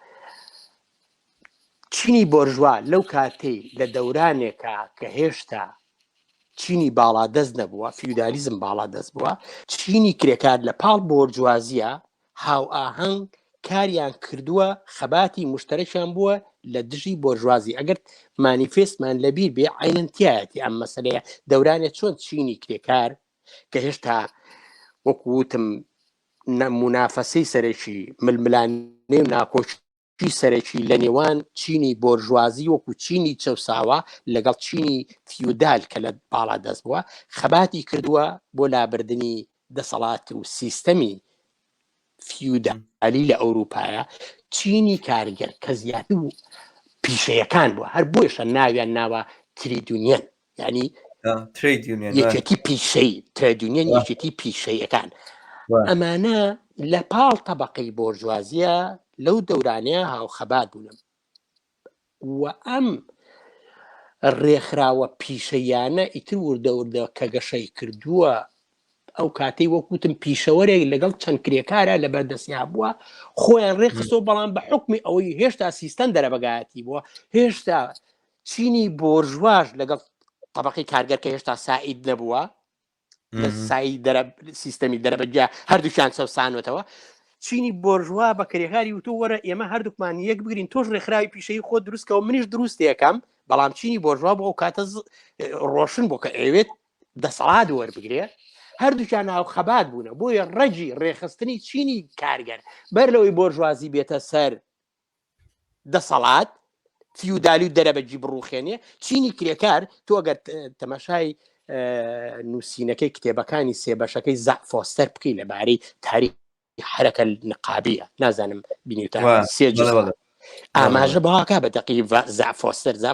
چینی بۆرژوا لەو کاتەی لە دەورانێکە کە هێشتا چینی باڵا دەست نەبووە فیودالیزم باڵا دەست بووە چینی کرێکار لە پاڵ بۆرجوازیە هاو ئاهەنگ کاریان کردووە خەباتی مشتەرەشیان بووە لە دژی بۆرژوازی ئەگەر مانیفێستمان لەبیر بێ عینەتیایەتی ئەم مەسەلەیە دەورانێت چۆن چینی کرێکار کە هێشتا وەکوتم منافەسەی سەرەکی ململانێ و ناکۆچی سەرەکی لە نێوان چینی بۆرژوازی وەکو چینی چەساوە لەگەڵ چینی فیودال کە لە باڵا دەست بووە خەباتی کردووە بۆ لابردنی دەسەڵات و سیستەمی فیودالی لە ئەوروپایە چینی کارگەر کە زیاتر و پیشەیەکان بووە هەر بۆیشە ناویان ناوە تریدونیەن ینی یەکێتی پیشەی تریدونیەن یەکێتی پیشەیەکان ئەمانە لە پاڵ تەبەقەی بۆرژوازیە لەو دەورانەیە هاوخەبات بوونم و ئەم ڕێکخراوە پیشەیانە ئیتر وردەوردە کە گەشەی کردووە ئەو کاتەی وەکوتم پیشەوەرێک لەگەڵ چەند کرێکارە لە بەردەستیا بووە خۆیان ڕێخستەوە بەڵام بە حکمی ئەوەی هێشتا سیستەم دەرەبگایەتی بووە هێشتا چینی بۆرژواژ لەگەڵ طبقەی کارگەر کە هێشتا سعید نەبووە لە سیستەمی دەرەبەجا هەردووشیان سەوسانوێتەوە چینی بۆرژوا بە کرێکاری وتۆ وەرە ئێمە هەردووکمان یەک بگرین تۆش ڕێکخراوی پیشەی خۆ دروستکەەوە منیش دروستێکم بەڵام چینی بۆرژوا بۆ ئەو کاتە ڕۆشن بۆ کە ئەوێت دەسەڵات وەربگرێت هەردووچیان ناو خەبات بوونە بۆیە ڕەجی ڕێخستنی چینی کارگەر بەر لەوەی بۆرژوازی بێتە سەر دەسەڵات فیودالی و دەرەبەجی بڕوخێنێ چینی کرێکار تۆ ئەگەر تەماشای نووسینەکەی کتێبەکانی سێبەشەکەی زاک فۆستەر بکەی لەبارەی تاریخ حرەکە نقابیە نازانم بینیوتە سێ جوزە ئاماژە بەواکە بە دەقی زاک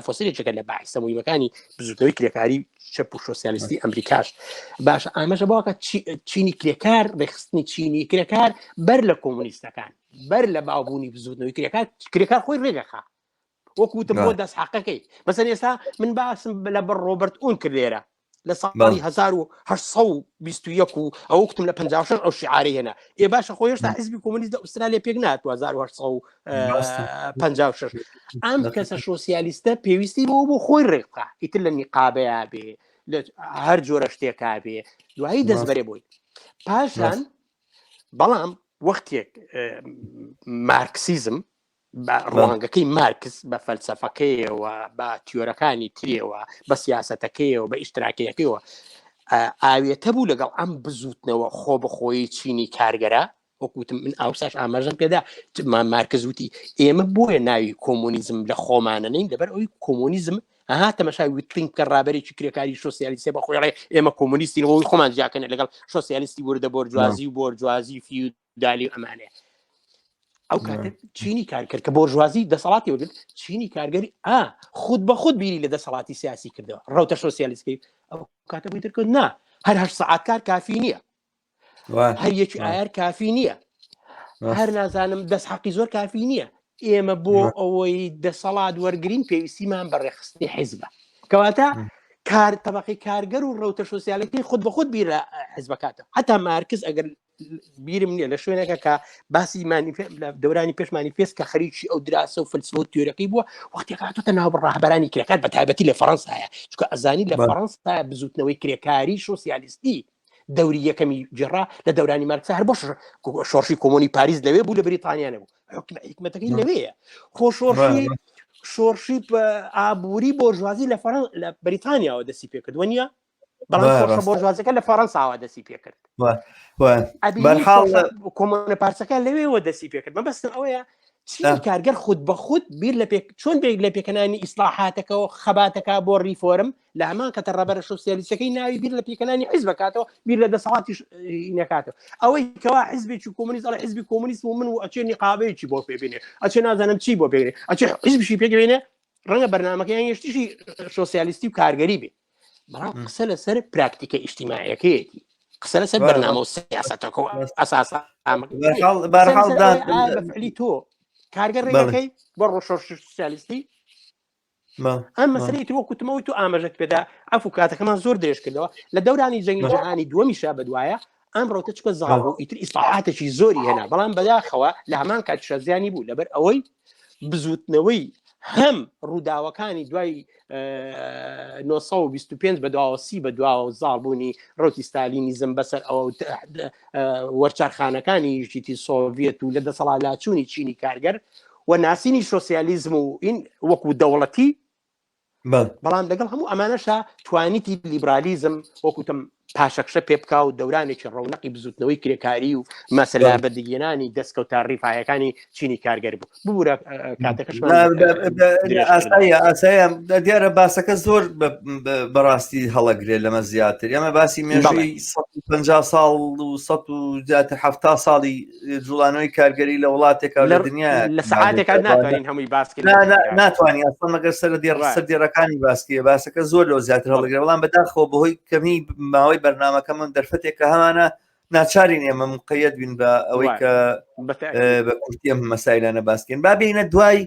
فۆستەرێکەکە لە باعثە مویمەکانی بزوتەوەی کرێکاری چەپ و سۆسیالیستی ئەمریکاش باشە ئاماژە بەواکە چینی کرێکار ڕێخستنی چینی کرێکار بەر لە کۆمونیستەکان بەر لە باوبوونی بزوتنەوەی کرێکار خۆی ڕێگەخا وەکوتم بۆ دەست حەقەکەی بەسەر ئێستا من باسم لە بەر ڕۆبرت ئون کردێرە لە ساڵی 1920 و ئەو وتم لە 56 ئەو شعاری هێنا ئێ باشە خۆی هێشتا حیزبی کۆمونیست لە ئوسترالیا پێک نهات 1956 ئەم کەسە سۆسیالیستە پێویستی بۆ خۆی ڕێکا ئیتر لە نیقابەیە بێ لە هەر جۆرە شتێکا بێ دوایی دەستبەرێ بۆی پاشان بەڵام وەختێک مارکسیزم ڕوانگەکەی مارکس بە فەلسەفەکەیەوە بە تیۆرەکانی ترێەوە بە سیاسەتەکەیەوە بە ئیشتراکیەکەیەوە ئاوێتە بوو لەگەڵ ئەم بزوتنەوە خۆ بەخۆی چینی کارگەرە وەکوتم من ئاوساش ئاماژەم پێدا مارکس وتی ئێمە بۆیە ناوی کۆمونیزم لە خۆمانە نین لەبەر ئەوی کۆمونیزم تەماشای وتلینگ کە ڕابەرێکی کرێکاری سۆسیالیستێ بە خۆی ڕێ ئێمە کۆمونیستی بۆی خۆمان جیاکەنە لەگەڵ سۆسیالیستی وردە بۆرجوازی و بۆرجوازی فیودالی و ئەمانەیە ئەو کاتە چینی کارکرد کە بۆرژوازی دەسەڵاتی وەگرت چینی کارگەری خود بە خود بیری لە دەسەڵاتی سیاسی کردەوە ڕەوتە سۆسیالیستەکەی ئەو کاتە بووی ترکرد نا هەر 8 سەعات کار کافی نییە هەر یەکی ئایار کافی نییە هەر نازانم دەست حەقی زۆر کافی نییە ئێمە بۆ ئەوەی دەسەڵات وەرگین پێویستیمان بەڕێخستنی حیزبە کەواتە کار تەبەقی کارگەر و ڕەوتە سۆسیالیستی خود بە خود بیر لە حیزبەکاتەوە حتا مارکس ئەگەر بیرم نییە لە شوێنێکە کە باسی دەورانی پێش مانیفێست کە خەریکی ئەو دراسە و فلسفە و تیۆرەکەی بووە وەختی هاتوتە ناو ڕاهبەرانی کرێکار بە تایبەتی لە فەڕەنسایە چونکە ئەزانی لە فەڕەنسا بزوتنەوەی کرێکاری سۆسیالیستی دەوری یەکەمی جێڕا لە دەورانی مارکس هەر بۆ شۆڕشی کۆمۆنی پاریس لەوێ بوو لە بریتانیا نەبوو حکومەتەکەی لەوەیە خۆ شۆڕشی ئابووری بۆرژوازی لە بریتانیاوە دەستی پێکردووە نیە بەڵام بۆرژوازەکە لە فەڕەنساوە دەستی پێکرد کۆمۆنە پارچەکە لەوێەوە دەستی پێکرد مەبەستم ئەوەیە چینی کارگەر خود بە خود بیر لە چۆن بێک لە پێکەنانی ئیسلاحاتەکەەوە خەباتەکە بۆ ریفۆرم لە هەمان کە ڕەبەرە سۆسیالیستەکەی ناوی بیر لە پێکەنانی حیزب بکاتەوە بیر لە دەسەڵاتی نەکاتەوە ئەوەی کەوا حیزبێکی کۆمونیست ئەڵێ حیزبی کۆمونیست و من و ئەچێ نیقابەیەکی بۆ پێبینێ ئەچێ نازانم چی بۆ پێبینێ ئەچێ حیزبشی پێگەوێنێ ڕەنگە بەرنامەکەیان یەشتیشی سۆسیالیستی و کارگەری بێ بەڵام قسە لەسەر پراکتیکە ئیجتیماعیەکەیەتی قسە لەسەر بەرنامە و سیاسەتەکە ئەساسا بەفعلی تۆ کارگەر ڕێگەکەی بۆ ڕۆژشۆڕشی سۆسیالیستی ئەم مەسەلەی تۆ کوتمەوەی تو ئاماژەت پێدا ئەفو کاتەکەمان زۆر درێژ کردەوە لە دەورانی جەنگی جیهانی دووەمیشا بەدوایە ئەم ڕۆتە چکە زاڵ ئیتر ئیسلاحاتێکی زۆری هێنا بەڵام بەداخەوە لە هەمان کاتیشە زیانی بوو لەبەر ئەوەی بزوتنەوەی هەم ڕووداوەکانی دوای 1925 بە دواوەسی بە دواوە زاڵ بوونی ڕۆتی ستالینیزم بەسەر ئەوە وەرچارخانەکانی یەکێتی سۆڤێت و لە دەسەڵاتچوونی چینی کارگەر و ناسینی سۆسیالیزم و این وەکو دەوڵەتی بەڵام لەگەڵ هەموو ئەمانەشە توانیتی لیبرالیزم وەکوتم پاشەکشە پێ بکا و دەورانێکی ڕەونەقی بزوتنەوەی کرێکاری و مەسەلا بەدەگێنانی دەستکەوتە ڕیفایەکانی چینی کارگەر بوو ببوورە کاتەکەش ئاسایە دیارە باسەکە زۆر بەڕاستی هەڵەگرێت لەمە زیاتر ئەمە باسی مێژووی 150 ساڵ و 170 ساڵی جوڵانەوەی کارگەری لە وڵاتێکا لە دنیا لە سەعاتێکا ناتوانین هەمووی باسکە ناتوانین ئەسڵ مەگەر سەردێڕەکانی باسکیە باسەکە زۆر لەوە زیاتر هەڵەگرێت بەڵام بەداخەوە بەهۆی کەمی ماوەی بەرنامەکەمە دەرفەتێک کە هەمانە ناچارین ئێمە مقەیەد بین بە ئەوەی کە بە کورتی ئەم مەسایلانە باسکەین با بینە دوای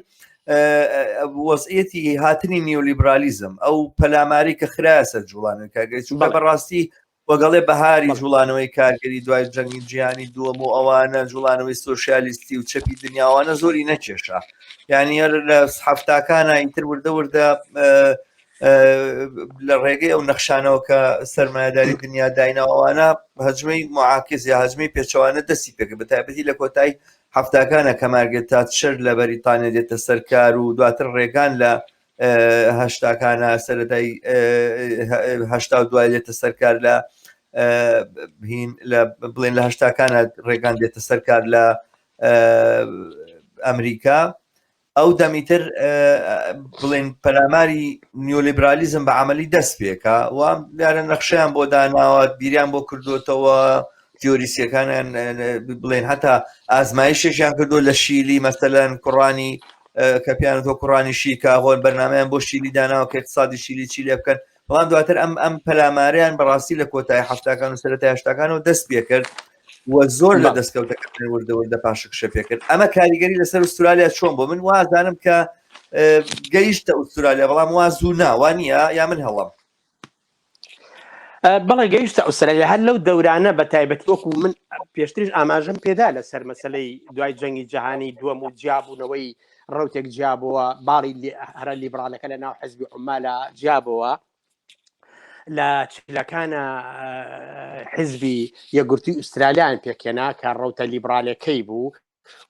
وەزعیەتی هاتنی نیۆلیبرالیزم ئەو پەلاماری کە خرایە سەر جوڵانەوەی کارگەری چونکە بەڕاستی وەگەڵێ بەهاری جوڵانەوەی کاردگەری دوای جەنگی جیهانی دووەم و ئەوانە جوڵانەوەی سۆشیالیستی و چەپی دنیاوانە زۆری نەکێشا یعنی هەر لە هەفتاکانە ئینتر وردە وردە لە ڕێگەی ئەو نەخشانەوە کە سەرمایه‌داری دنیا دایناوانە هەجمەی معاکس یا هەجمەی پێچەوانە دەستی پێکرد بە تایبەتی لە کۆتایی هەفتاکانە کە مارگرێت تاتشەر لە بەریتانیا دێتە سەرکار و دواتر ڕێگان لە هەشتاکانە سەرەتای هەشتا و دوای دێتە سەرکار لە هین بڵێن لە هەشتاکانە ڕێگان دێتە سەرکار لە ئەمریکا ئەو دەمیتر بڵێن پەلاماری نیۆلیبرالیزم بە عملی دەست پێکە و دیارە نەخشەیان بۆ داناوە بیریان بۆ کردوتەوە تیۆریسیەکانیان بڵێن هەتا ئازمایشێکیان کردو لە شیلی مەسەلەن کوڕانی کە پیانەوە کوڕانی شیکا هۆن بەرنامەیان بۆ شیلی داناوە کە اقتصادی شیلی چی لێ بکەن بەڵام دواتر ئەم پەلاماریان بەڕاستی لە کۆتای هەفتاکان و سەرەتای هەشتاکانەوە دەست پێ کرد وە زۆر لە دەستکەوتەکان وردەوردە پاشەکشە پێ کرد ئەمە کاریگەری لەسەر ئوسترالیا چۆن بۆ من وازانم کە گەیشتە ئوسترالیا بەڵام وازوو ناوانە یا من هەڵم بەڵێ گەیشتە ئوسترالیا هەر لەو دەورانە بە تایبەتی وەکو من پێشتریش ئاماژەم پێدا لەسەر مەسەلەی دوای جەنگی جیهانی دووەم و جیابوونەوەی ڕوتێک جیابەوە باڵی هەرە لیبرالەکە لە ناو حیزبی عومالە جیابەوە لە چلەکانە حیزبی یەکگرتووی ئوسترالیان پێکێنا کە ڕوتە لیبرالەکەی بوو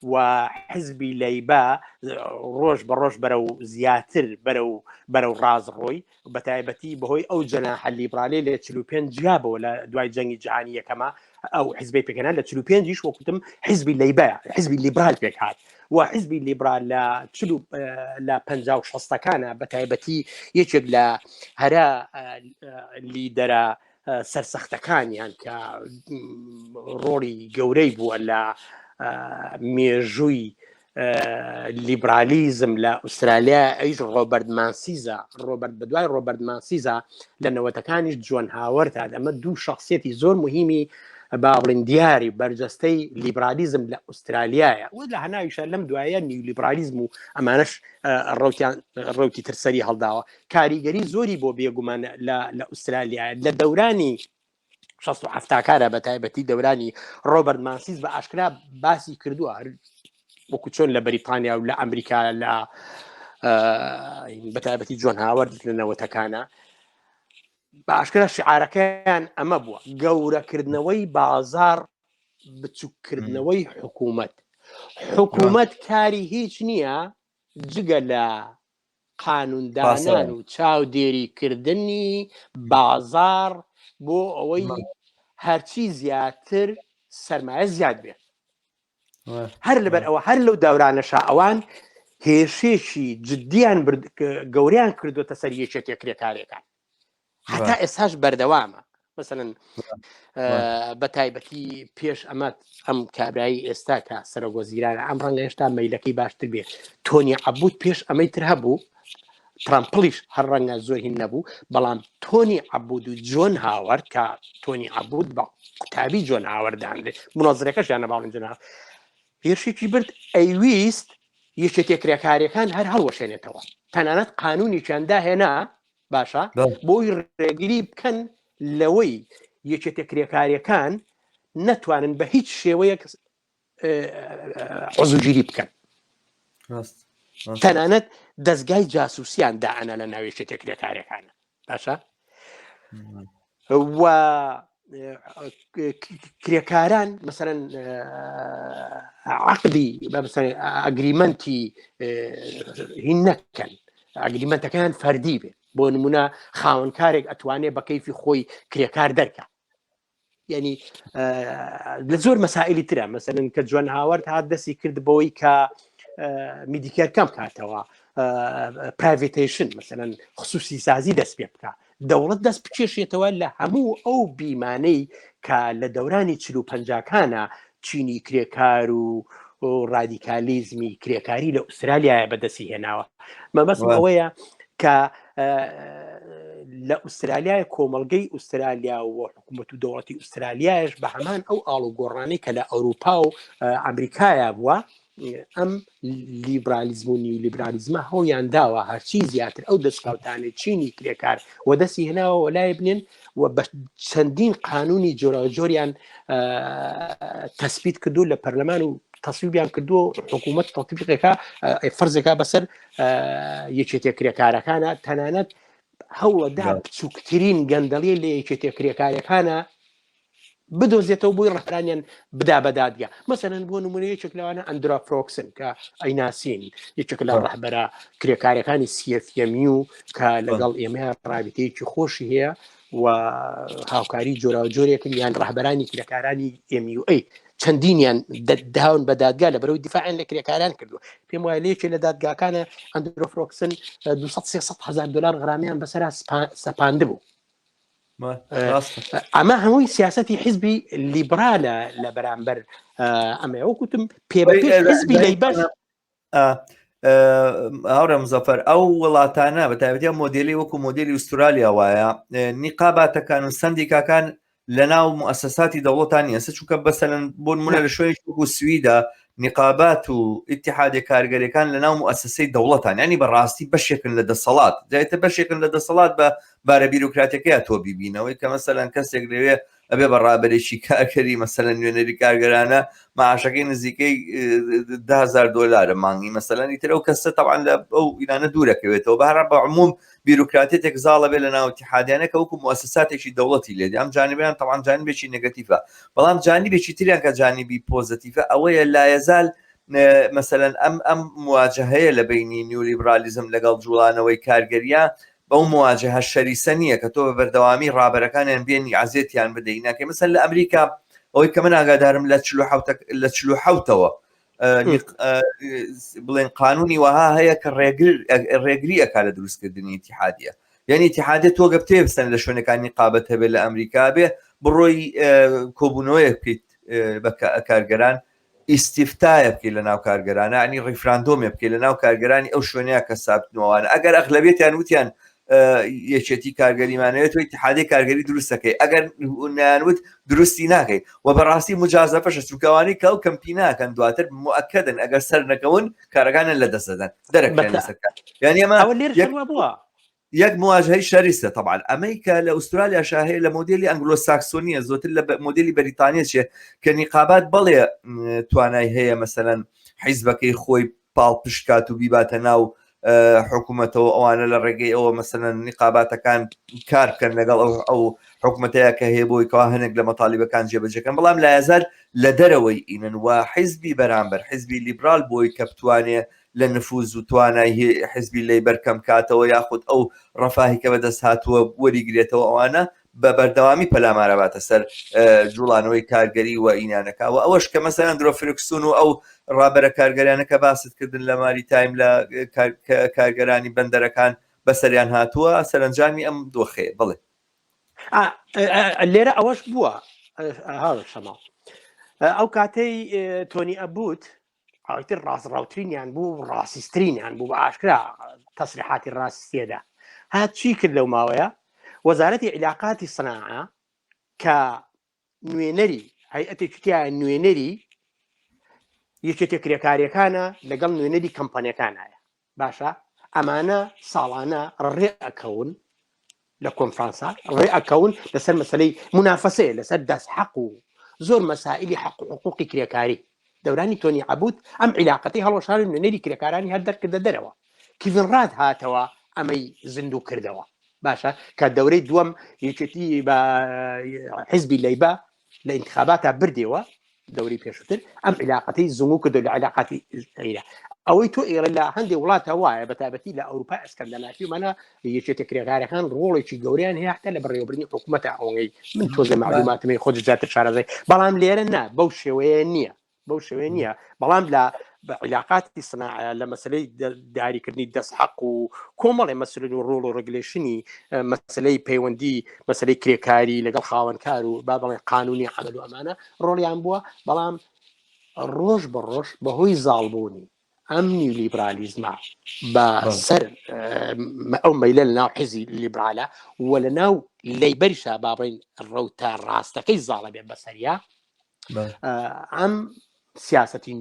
و حزبی لەیبا ڕۆژ بە ڕۆژ بەرەو زیاتر بەرەو ڕازڕۆی بە تایبەتی بەهۆی ئەو جەناح لیبرالی لە 45 جیابەوە لە دوای جەنگی جیهانی یەکەمە ئەو حزبی پێکێنا لە 45 وەکوتم حزبی لەیبا حزبی لیبرال پێک هات و حزبی لیبرال لە 50 و 60ەکانە بە تایبەتی یەکێک لە هەرا لیدەرە سەرسەختەکانیان کە ڕۆڵی گەورەی بووە لە مێژووی لیبرالیزم لە ئوسترالیا ئەیش ڕۆبەرت بەدوای ڕۆبەرت مانسیزا لە نەوەتەکانیش جۆن هاوەرد ئەمە دوو شخصیەتی زۆر مهمی با بڵێن دیاری بەرجەستەی لیبرالیزم لە ئوسترالیایە و لە هەناویشە لەم دوایە نیولیبرالیزم و ئەمانش ڕوتی ترسەری هەڵداوە کاریگەری زۆری بۆ بێگومان لە ئوسترالیا لە دەورانی 1970کارە بە تایبەتی دەورانی ڕۆبەرت مانسیز بە ئاشکرا باسی کردووە وەکو چۆن لە بەریتانیا و لە ئەمریکا لە بە تایبەتی جۆن هاوەرد لە نەوەتەکانە بە ئاشکرا شعارەکەیان ئەمە بووە گەورەکردنەوەی بازار بچووکردنەوەی حکوومەت کاری هیچ نییە جگە لە قانوندانان و چاودێریکردنی بازار بۆ ئەوەی هەرچی زیاتر سەرمایە زیاد بێت هەر لەبەر ئەوە هەر لەو دەورانەشا ئەوان هێرشێکی جدیان گەوریان کردوتە سەر یەکێتێک کرێکارێکان هەتا ئێستاش بەردەوامە مثلەن بە تایبەتی پێش ئەم کابرایی ئێستا کە سەرۆگۆزیرانە ئەم ڕەنگە هێشتا مەیلەکەی باشتر بێت تۆنی عەبود پێش ئەمەی تر هەبوو ترامپڵیش هەر ڕەنگە زۆر هین نەبوو بەڵام تۆنی عەبود و جۆن هاوەرد کە تۆنی عەبود بە قوتابی جۆن هاوەرداندێت منۆزرەکەشیان نەباڵن جۆن هاوەرد هێرشێکی برد ئەیویست یەکێتێک کرێکاریەکان هەر هەڵوەشێنێتەوە تەنانەت قانونیشیان داهێنا باشە بۆی ڕێگیری بکەن لەوەی یەکێتێک کرێکاریەکان نەتوانن بە هیچ شێوەیەک عزوگیری بکەن تەنانەت دەستگای جاسووسیان داعەنە لە ناو یەکێتێک کرێکاریەکانە باشە و کرێکاران مەسەرەن عەقدی ئەگریمەنتی هین نەکەن ئەگریمەنتەکەیان فەردی بێت بۆ نمونە خاوەنکارێک ئەتوانێت بە کەیفی خۆی کرێکار دەرکە یعنی لە زۆر مەسائلی ترە مەسەرەن کە جۆن هاوەرد هات دەستی کرد بەوەی کە میدیکێر کەم کاتەوە پرایڤێتیشن مەسەرەن خصوصی سازی دەست پێ بکە دەوڵەت دەست بچێشێتەوە لە هەموو ئەو بیمانەی کە لە دەورانی 45کانە چینی کرێکار و ڕادیکالیزمی کرێکاری لە ئوسترالیایە بەدەستی هێناوە مەبەستم ئەوەیە کە لە ئوسترالیای کۆمەڵگەی ئوسترالیا و حکوومەت و دەوڵەتی ئوسترالیایش بە هەمان ئەو ئاڵوگۆڕانەی کە لە ئەوروپا و ئەمریکایە بووە ئەم لیبرالیزم و نیولیبرالیزمە هەوڵیان داوە هەرچی زیاتر ئەو دەستکەوتانێت چینی کرێکار و دەستی هێناوە وەلای بنێن و بە چەندین قانونی جۆرەوەجۆریان تەسبیت کردو لە پەرلەمان و تەسویبیان کردووە حکوومەت تەطبیقێکە فەرزێکا بەسەر یەکێتێک کرێکارەکانە تەنانەت هەوڵەدا بچووکترین گەندەڵی لە یەکێتێک کرێکارەکانە بدۆزێتەوە بۆی ڕەفرانیان بدا بەدادگا مەسەرەن بۆ نمونە یەکێک لەوانە ئەندرا فڕۆکسن کە ئەیناسین یەکێک لە ڕەهبەرە کرێکارەکانی CFMU کە لەگەڵ ئێمە ڕابطەیەکی خۆشی هەیە و هاوکاری جۆرە جۆرێکن یان ڕاهبەرانی کرێکارانی MUA چەندینیان داون بە دادگا لە بەرەوەی دیفاعیان لە کرێکاران کردووە. پێم وایە لێکێ لە دادگاکانە ئەندرۆ فرۆکسن 200-300 هزار دلار غرامیان بەسەرا سەپاند بوو. ئەمە هەمووی سیاسەتی حیزبی لیبرالە لە بەرامبەر ئەمە وەکوتم پێبەپێش حیزبی لەیبەر هاورە مزەفەر ئەو وڵاتانە بە تایبەتی مۆدلی وەکو مۆدلی ئوسترالیا وایە نیقاباتەکان و سندیکاکان لە ناو مؤسساتی دەوڵەتان نیە چونکە بەسەرەن بۆ نمونە لە شوێنی وەکو سویدا نیقابات و ئیتیحادی کارگەریەکان لە ناو مؤسسەی دەوڵەتان ینی بەڕاستی بەشێکن لە دەسەڵات جایتە بەشێکن لە دەسەڵات بە بارە بیرۆکراتەکەیە تۆ بیبینەوەی کە مەسەلەن کەسێک لەوێ ئەبێ بە ڕابەرێکی کارکەری مەسەلەن نوێنەری کارگەرانە معاشەکەی نزیکەی 10,000 دلار مانگی مەسەلەن ئیتر ئەو کەسە تەبعاً لە ئەو ئیرانە دوورەکەوێتەوە بەهەر بە عموم بیرۆکراتێک زاڵە بێ لە ناو ئیتیحادیانە کە وەکو مؤسساتێکی دەوڵەتی لێدی ئەم جانیبیان تەبعاً جانیبێکی نێگەتیڤە بەڵام جانیبێکی تریان کە جانیبی پۆزتیڤە ئەوەیە لا یەزال مەسەلەن ئەم مواجهەیە لە بینی نیولیبرالیزم لەگەڵ جوڵانەوەی کارگەریە بەو مواجهە شەریسە نییە کە تۆ بە بەردەوامی ڕابەرەکانیان بێنی عزیێتیان بدەی ناکەی مەسەن لە ئەمریکا ئەوەی کە من ئاگادارم لە 47ەوە بڵێن قانونی وەها هەیە کە ڕێگری ئەکا لە دروستکردنی ئیتیحادیە یعنی ئیتیحادیە تۆ گە بتێبستن لە شوێنەکانی قابەت هەبێت لە ئەمریکا بێ بڕۆی کۆبوونەوەیە بکەیت بە کارگەران ئیسیفتایە بکەیت لە ناو کارگەرانە ئەنی ڕیفراندۆمێ بکەیت لە ناو کارگەرانی ئەو شوێنەیە کە سابتنەوەوانە ئەگەر ئەغلبێتیان وتیان یەکێتی کارگەریمانەوێت و ئیتیحادی کارگەری دروستەکەی ئەگەر نانوت درستی ناکەی و بەڕاستی مجازەفەشە چووکەوانی کە ئەو کەمپیناکەن دواتر مؤکدن ئەگەر سەر نەکەون کارەکانن لە دەستدەدەن دەرەکەن لەسەرکە یعنی ئەمە یەک مواجهەی شەریسە طبعا ئەمەی کە لە ئوسترالیا شاهەیە لە مۆدلی ئەنگلۆ ساکسۆنیە زۆتر لە مۆدلی بەریتانیەچێ کە نیقابات بەڵێ توانای هەیە مەسەلەن حیزبەکەی خۆی پاڵ پشکات و بیباتە ناو حکوومەتەوە ئەوانە لە ڕێگەی ئەوە مەسەلەن نیقاباتەکان کار بکەن لەگەڵ ئەو حکوومەتەیە کە هەیە بۆی کەوا هەنێک لە مەتالیبەکان جێبەجەکەن بەڵام لا یەزال لە دەرەوەی ئینن و حیزبی بەرامبەر حیزبی لیبرال بۆی کە بتوانێ لە نفوز و توانای حیزبی لەیبەر کەم کاتەوە یاخود ئەو ڕەفاهی کە بەدەست هاتووە وەریگرێتەوە ئەوانە بە بەردەوامی پەلامارەباتە سەر جوڵانەوەی کارگەری و ئینانەکەەوە ئەوەش کە مەسەلەن درۆفرکسون و ئەو ڕابەرە کارگەرانە کە باست کردن لە ماری تایم لە کارگەرانی بەندەرەکان بەسەریان هاتووە سەرنجامی ئەم دۆخەیە بڵێ لێرە ئەوەش بووە شەما ئەو کاتەی تۆنی ئەبوت ئەوتر ڕاستڕاوترینیان بوو ڕاستیسترینیان بوو بە ئاشکرا تەسریحاتی ڕاستیەدا هات چی کرد لەو ماوەیە وەزارەتی علاقاتی سناعە کە نوێنەری هەیئەتێکی تیا نوێنەری یەکێتە کرێکاریەکانە لەگەڵ نوێنەری کەمپانیەکانایە باشە ئەمانە ساڵانە ڕێ ئەکەون لە کۆنفرانسا ڕێ ئەکەون لەسەر مەسەلەی منافەسەیە لەسەر دەستحەق و زۆر مەسائلی حەق و حقوقی کرێکاری دەورانی تۆنی عەبود ئەم علاقەتی هەڵۆشانی نوێنەری کرێکارانی هەر دەرکردە دەرەوە کیڤن ڕاد هاتەوە ئەمەی زیندوو کردەوە باشە کە دەورەی دووەم یەکێتی بە حیزبی لەیبە لە انتخاباتە بردێەوە دەوری پێشووتر ئەم علاقەتی زموو کردو لە علاقاتی غیرە ئەوەی تۆ ئێرە لە هەندێک وڵاتە وایە بە تایبەتی لە ئەوروپا ئەسکەندەنافیمانە یەکێتە کرێکارەکان ڕۆڵێکی گەوریان هەیە حتا لە بەڕێوەبردنی حکوومەتە ئەوەی من تۆزە معلوماتمی خۆ جاتر شارەزای بەڵام لێرە نا بەو شێوەیە نییە بەو شێوەیە نییە بەڵام لە علاقاتی سناعە لە مەسلەی داریکردنی دەستحەق و کۆمەڵی مەسلەی و ڕۆڵ و ڕگلێشنی مەسلەی پەیوەندی مەسلەی کرێکاری لەگەڵ خاوەنکار و با بڵێ قانونی عەمەل و ئەمانە ڕۆڵیان بووە بەڵام ڕۆژ بە ڕۆژ بەهۆی زاڵبوونی ئەم نیولیبرالیزمە بە سەر ئەو مەیلە لە ناو حیزی لیبرالە و لە ناو لەیبەریشە با بڵێن ڕەوتە ڕاستەکەی زاڵە بێت بەسەریا ئەم سیاسەتی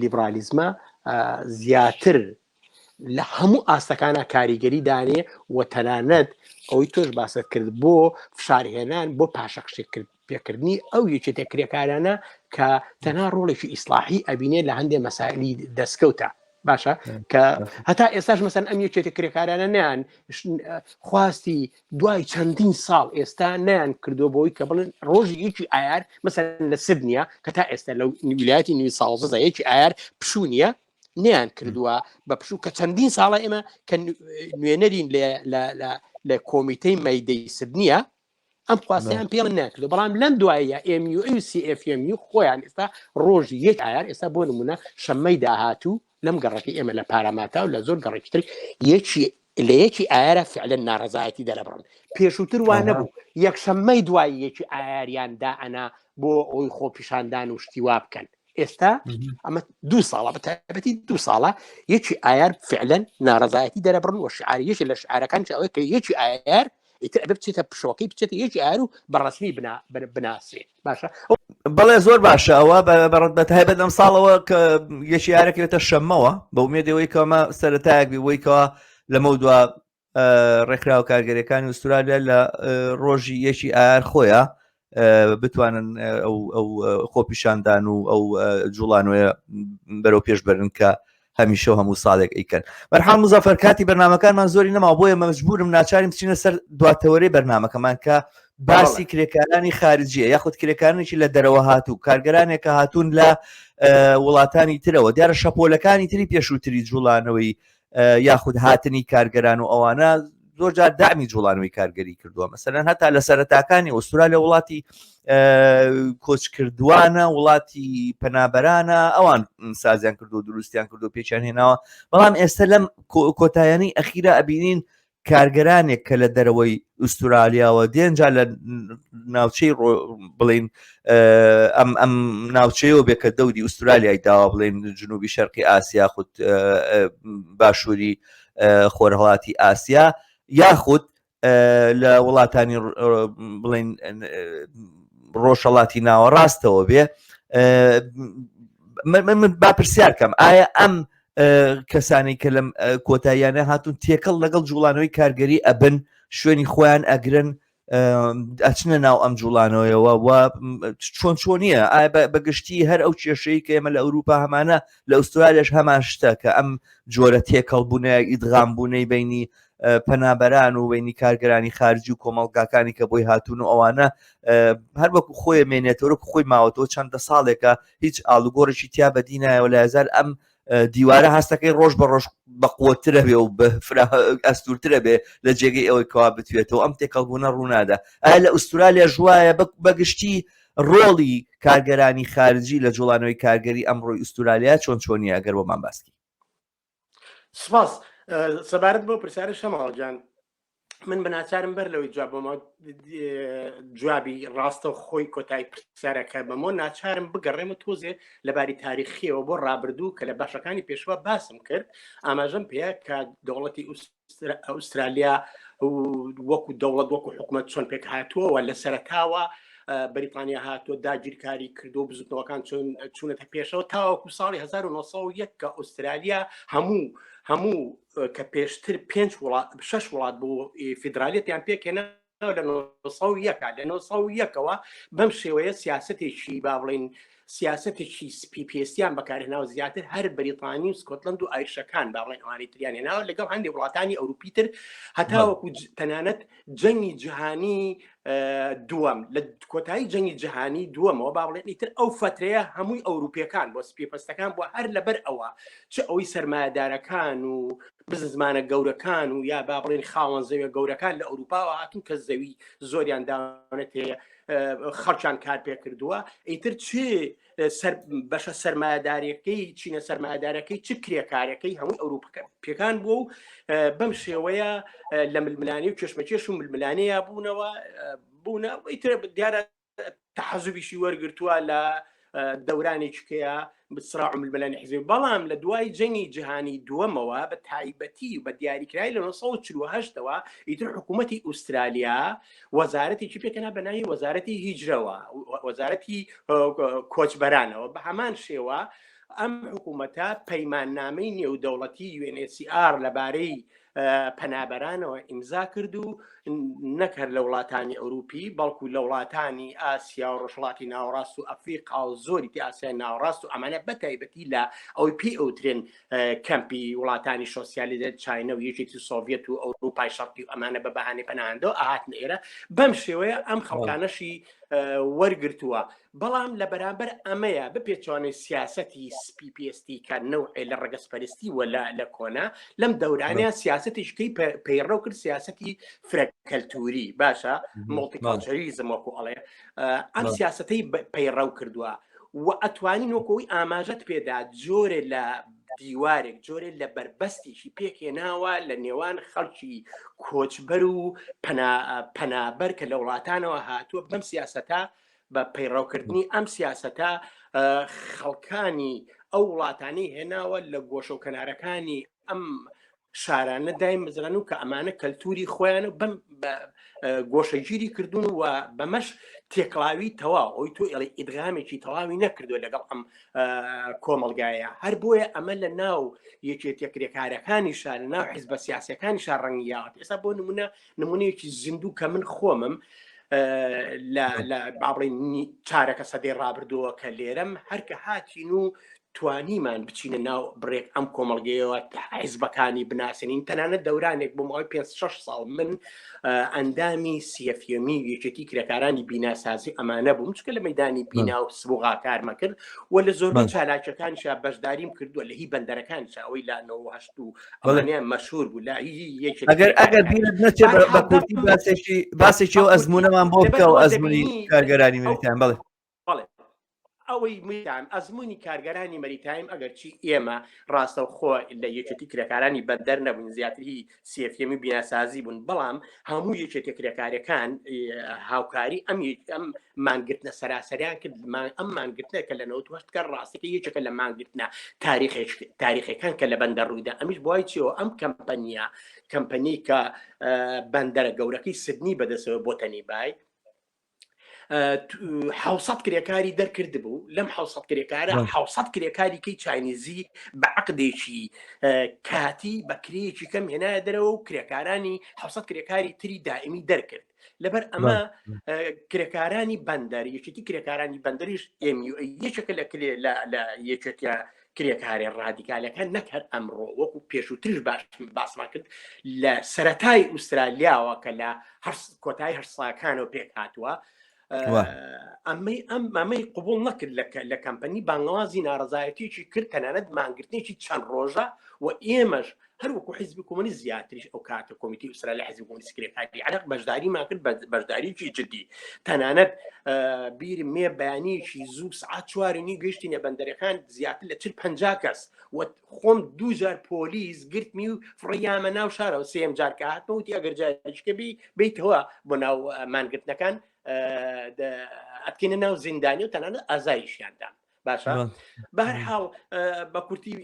لیبرالیزمە زیاتر لە هەموو ئاستەکانە کاریگەری دانێ و تەنانەت ئەوەی تۆش باسەت کرد بۆ فشارهێنان بۆ پاشەخشی پێکردنی ئەو یەکێتە کرێکارانە کە تەنها ڕۆڵێکی ئیسلاحی ئەبینێت لە هەندێک مەسائلی دەستکەوتە باشە کە هەتا ئێستاش مەسەن ئەم یەکێتە کرێکارانە نیان خواستی دوای چەندین ساڵ ئێستا نیان کردو بۆی کە بڵن ڕۆژی یەکی ئایار مەسەن لە سیدنیە کە تا ئێستا لەو ویلایەتی نوێی ساڵزە یەکی ئایار پشوونیە نیان کردووە بە پشوو کە چەندین ساڵە ئێمە کە نوێنەرین لە کۆمیتەی مەیدەی سیدنیە ئەم خواستیان پێڵ ناکردو بەڵام لەم دوایە MUA و CFMU خۆیان ئێستا ڕۆژی یەک ئایار ئێستا بۆ نمونە شەممەی داهاتوو لەم گەڕەکەی ئێمە لە پاراماتا و لە زۆر گەڕێکتر لە یەکی ئایارە فعلا ناڕزایەتی دەرەبڕن پێشووتر وان نەبوو یەکشەممەی دوای یەکی ئایاریان دائنا بۆ ئەوی خۆپیشاندان و شتیوا بکەن ئێستا ئەمە 2 ساڵە بەتایبەتی 2 ساڵە یەکی ئایار فعلا ناڕزایەتی دەرەبڕن و شعاری یەکی لە شعارەکان ئەوەی کە یەکی ئایار ئیتر ئەبێ بچێتە پشۆکەی بچێتە یەکی ئایار و بەڕەسمی بناسرێت باشە بەڵێ زۆر باشە ئەوە بەتایبەت ئەم ساڵەوە کە یەکی ئایارەکەوێتە شەممەوە بە ومێدەوەی کەمە سەرەتایەک بووی کەوە لەمە دووە ڕێکخراوە کارگەریەکانی ئوسترالیا لە ڕۆژی یەکی ئایار خۆیە بتوانن ئەو خۆپیشاندان و ئەو جوڵانوێ بەرەو پێش بەرن کە هەمیشە هەموو ساڵێک ئەیکەن بەرحال مزەفەر کاتی بەرنامەکانمان زۆری نەما بۆیە مەجبورم ناچاریم بچینە سەر دواتەوەرەی بەرنامەکەمان کە باسی کرێکارانی خارجیە یاخود کرێکارانێکی لە دەرەوە هاتوو کارگەرانێک کە هاتوون لە وڵاتانی ترەوە دیارە شەپۆلەکانی تری پێشووتری جوڵانەوەی یاخود هاتنی کارگەران و ئەوانە زۆر جار دامی جوڵانەوەی کارگەری کردووە مەسەلەن هەتا لە سەرەتاکانی ئوسترالیا وڵاتی کۆچکردوانە وڵاتی پەنابەرانە ئەوان سازیان کردو و دروستیان کردو و پێچیان هێناوە بەڵام ئێستا لەم کۆتاییانەی ئەخیرە ئەبینین کارگەرانێک کە لە دەرەوەی ئوسترالیاوە دێنجا لە ناوچەی بڵین ئەم ناوچەیەوە بێ کە دەوری ئوسترالیای داوا بڵێن جنوبی شەرقی ئاسیا خود باشووری خۆرهڵاتی ئاسیا یاخود لە وڵاتانی بڵین ڕۆژهەڵاتی ناوەڕاستەوە بێ من با پرسیارکەم ئایا ئەم کەسانی کە لەم کۆتاییانە هاتوون تێکەڵ لەگەڵ جوڵانەوەی کارگەری ئەبن شوێنی خۆیان ئەگرن ئەچنە ناو ئەم جوڵانەوەیەوە و چۆنیە ئایا بەگشتی هەر ئەو کێشەی کە ئێمە لە ئەوروپا هەمانە لە ئوسترالیاش هەمان شتە کە ئەم جۆرە تێکەڵبوونە ئیدغامبوونەی بینی پەنابەران و بینی کارگەرانی خارجی و کۆمەڵگاکانی کە بۆی هاتوون و ئەوانە هەر وەکو خۆی مێنێتەوە خۆی ماوەتەوە چەندە ساڵێکە هیچ ئاڵوگۆڕێکی تیا بەدینایەوە لە هەزار ئەم دیوارە هەستەکەی ڕۆژ بە ڕۆژ بەقوترە بێ و ئەستورترە بێ لە جێگەی ئەوەی کەوا بتوێتەوە ئەم تێکەڵبوونە ڕوونادا ئایا لە ئوسترالیا ژوایە بەگشتی ڕۆڵی کارگەرانی خارجی لە جوڵانەوەی کارگەری ئەمڕۆی ئوسترالیا چۆنیە ئەگەر بۆمان باسی سپاس سەبارەت بۆ پرسیارە شەماڵجان من بەناچارم بەر لەوەی جوابی ڕاستە و خۆی کۆتایی پرسیارەکە بەمۆ ناچارم بگەڕێمە تۆزێ لەباری تاریخیەوە بۆ ڕابردوو کە لە باشەکانی پێشوە باسم کرد ئاماژەم پێەیە کە دەوڵەتی ئوسترالیا وەکو دەوڵەت وەکو حکوومەت چۆن پێک هاتووەوە لە سەرەتاوە بەریتانیا هاتووە داگیرکاری کردو بزوتنەوەکان چوونەتە پێشەوە تاوەکو ساڵی 1970 کە ئوسترالیا هەموو کە پێشتر 6 وڵات بۆ فیدرالیەتیان پێکێنەوە لە 1970ەوە بەم شێوەیە سیاسەتێکی با بڵین سیاسەتێکی PPSیان بەکارهێناوە زیاتر هەر بەریتانی و سکۆتلند و ئایرشەکان با بڵێن ئەوانەی تریان هێناوە لەگەڵ هەندێک وڵاتانی ئەوروپی تر هەتاوەکو تەنانەت جەنگی جیهانی دووەم لە کۆتایی جەنگی جیهانی دووەمەوە با بڵێن ئیتر ئەو فترەیە هەمووی ئەوروپیەکان بۆ سپێپەستەکان بۆ هەر لەبەر ئەوە چ ئەوەی سەرمایەدارەکان و بزنزمانە گەورەکان و یا با بڵێن خاوەن زەویە گەورەکان لە ئەوروپاوە هاتوون کە زەوی زۆریان داوانێت خەڵکیان کار پێ کردووە ئیتر چی بەشە سەرمایەدارەکەی چینە سەرمایەدارەکەی چ کرێکارەکەی هەمووی ئەوروپیەکان بووە و بەم شێوەیە لە ململانی و کێشمەکێش و ململانەیە بوونە ئیتر دیارە تەحەزوبیشی وەرگرتووە لە دەورانێککەیە بسراع ململانی حزب بەڵام لە دوای جەنگی جیهانی دووەمەوە بە تایبەتی و بە دیاریکرای لە 1948ەوە ئیتر حکوومەتی ئوسترالیا وەزارەتێکی پێکەنا بەناوی وەزارەتی هیجرەوە وەزارەتی کۆچبەرانەوە بە هەمان شێوە ئەم حکوومەتە پەیماننامەی نێودەوڵەتی UNHCR لەبارەی پەنابەرانەوە ئیمزا کرد و نەکرد لە وڵاتانی ئەوروپی بەڵکو لە وڵاتانی ئاسیا و ڕۆژهەڵاتی ناوەڕاست و ئەفریقا و زۆری تی ئاسیای ناوەڕاست و ئەمانە بەتایبەتی لە ئەوی پێی ئەوترێن کەمپی وڵاتانی سۆسیالیزم چاینە و یەکێتی سۆڤێت و ئەوروپای شەرقی و ئەمانە بە بەهانەی پەناهاندەوە ئاهاتن ئێرە بەم شێوەیە ئەم خەڵکانەشی وەرگرتووە بەڵام لە بەرامبەر ئەمەیە بپێچوانەی سیاسەتی PPST کە نەوعێ لە ڕەگەزپەرستی وە لە کۆنا لەم دەورانەیە سیاستیشکەی پەیڕەو کرد سیاستی فرەکەلتوری باشە مڵتیکەڵچەریزم وەکو ئەڵێ ئەم سیاستەی پەیڕەو کردووە و ئەتوانی وەکەوەی ئاماژەت پێدا جۆرێ لە دیوارێک جۆرێ لە بربەستیشی پێکێناوە لە نێوان خەڵکی کۆچبەر و پەنابەر کە لە وڵاتانەوە هاتووە بەم سیاسەتە بە پەیڕەوکردنی ئەم سیاسەتە خەڵکانی ئەو وڵاتانی هێناوە لە گۆشە و کەنارەکانی ئەم شارانە دایم بزران و کە ئەمانە کەلتوری خۆیان و بەم گۆشەگیری کردوون و بەمەش تێکڵاوی تەواو ئەوی تۆ ئێڵی ئیدغامێکی تەواوی نەکردووە لەگەڵ ئەم کۆمەلگایە هەر بۆیە ئەمە لە ناو یەکێتە کرێکارەکانیشان لە ناو حیزبە سیاسەکانیشان ڕەنگیاوە ئێستا بۆ نمونەیەکی زیندوو کە من خۆمم لە بابڵین چارەکە سەدەی ڕابردووە کە لێرەم هەرکە هاتین و توانیمان بچینە ناو بڕێک ئەم کۆمەڵگەیەوە حیزبەکانی بناسیین تەنانەت دەورانێک بۆ ماوەی 5-6 ساڵ من ئەندامی سیەفیەمی یەکێتی کرێکارانی بیناسازی ئەمانە بووم چکە لە مەیدانی بینا و سبوغا کارمە کرد و لە زۆربەی چالاکیەکانشا بەشداریم کردووە لە هی بەندەرەکانشا ئەوەی لا 98 و ئەمانیان مەشهور بوو لا ئەگەر بینت نەچێت بە کورتی باسێکی و ئەزمونەمان بۆ بکە و ئەزمونی کارگەرانی مەریتان بڵێ ئەوەی میدام ئەزمموی کارگەرانی مەریتایم ئەگەرچی ئێمە ڕاستە و خۆ لە یەکێتی کرێکارانی بەندەر نەبوون زیاتری سیەفیەمی بیناسازی بوون بەڵام هەموو یەکێتی کرێکارەکان هاوکاری ئەم مانگرتنە سەراسەریان کرد ئەم مانگرتنە کە لە 98 کە ڕاستەکە یەکێکە لە مانگرتنە تاریخەکان کە لە بەندەر ڕوویدا ئەمیش بۆی چیەوە ئەم کەمپەنی کە بەندەرە گەورەکەی سدنی بەدەستەوە بۆ تەنیبای 700 کرێکاری دەرکرد بوو لەم 700 کرێکارە 700 کرێکاری کەی چاینیزی بە عقدێکی کاتی بەکرێکی کەم هێنایە دەرەوە و کرێکارانی 700 کرێکاری تری دائمی دەرکرد لەبەر ئەمە کرێکارانی بەندەر یەکێتی کرێکارانی بەندەریش یەکێکە لە یەکێتە کرێکاری ڕادیکالەکان نەکرد ئەمڕۆ وەکو پێشووترش باش باسمان کرد لە سەرەتای ئوسترالیاوە کە لە کۆتایی هەرساکانەوە پێک هاتووە ئەمەی قبول نەکرد لە کەمپەنی بانگوازی ناڕزایەتیی کرد تەنانەت مانگرتنێکی چەند ڕۆژە و ئێمەش هەروەکو حیزبی کۆمۆنی زیاتریش ئەو کاتە کۆمیتی ئوسترالیا حیزبی کۆمۆنیستی کرێکاری عراق بەشداریمان کرد بەشداریکی جدی تەنانەت بیرم مێ بەیانیەکی زوو سعات 4:30 گەیشتینە بەندەرەکان زیاتر لە 40-50 کەس و خۆم 2000 پۆلیس گرتمی و فڕیامە ناو شارەوە سێم جار کە هاتمە وتی ئەگەر جارێککە بیتەوە بۆ ناو مانگرتنەکان ئەتکەینە ناو زیندانی و تەنانەت ئازایشیاندام باشە بەهەرحاڵ بە کورتی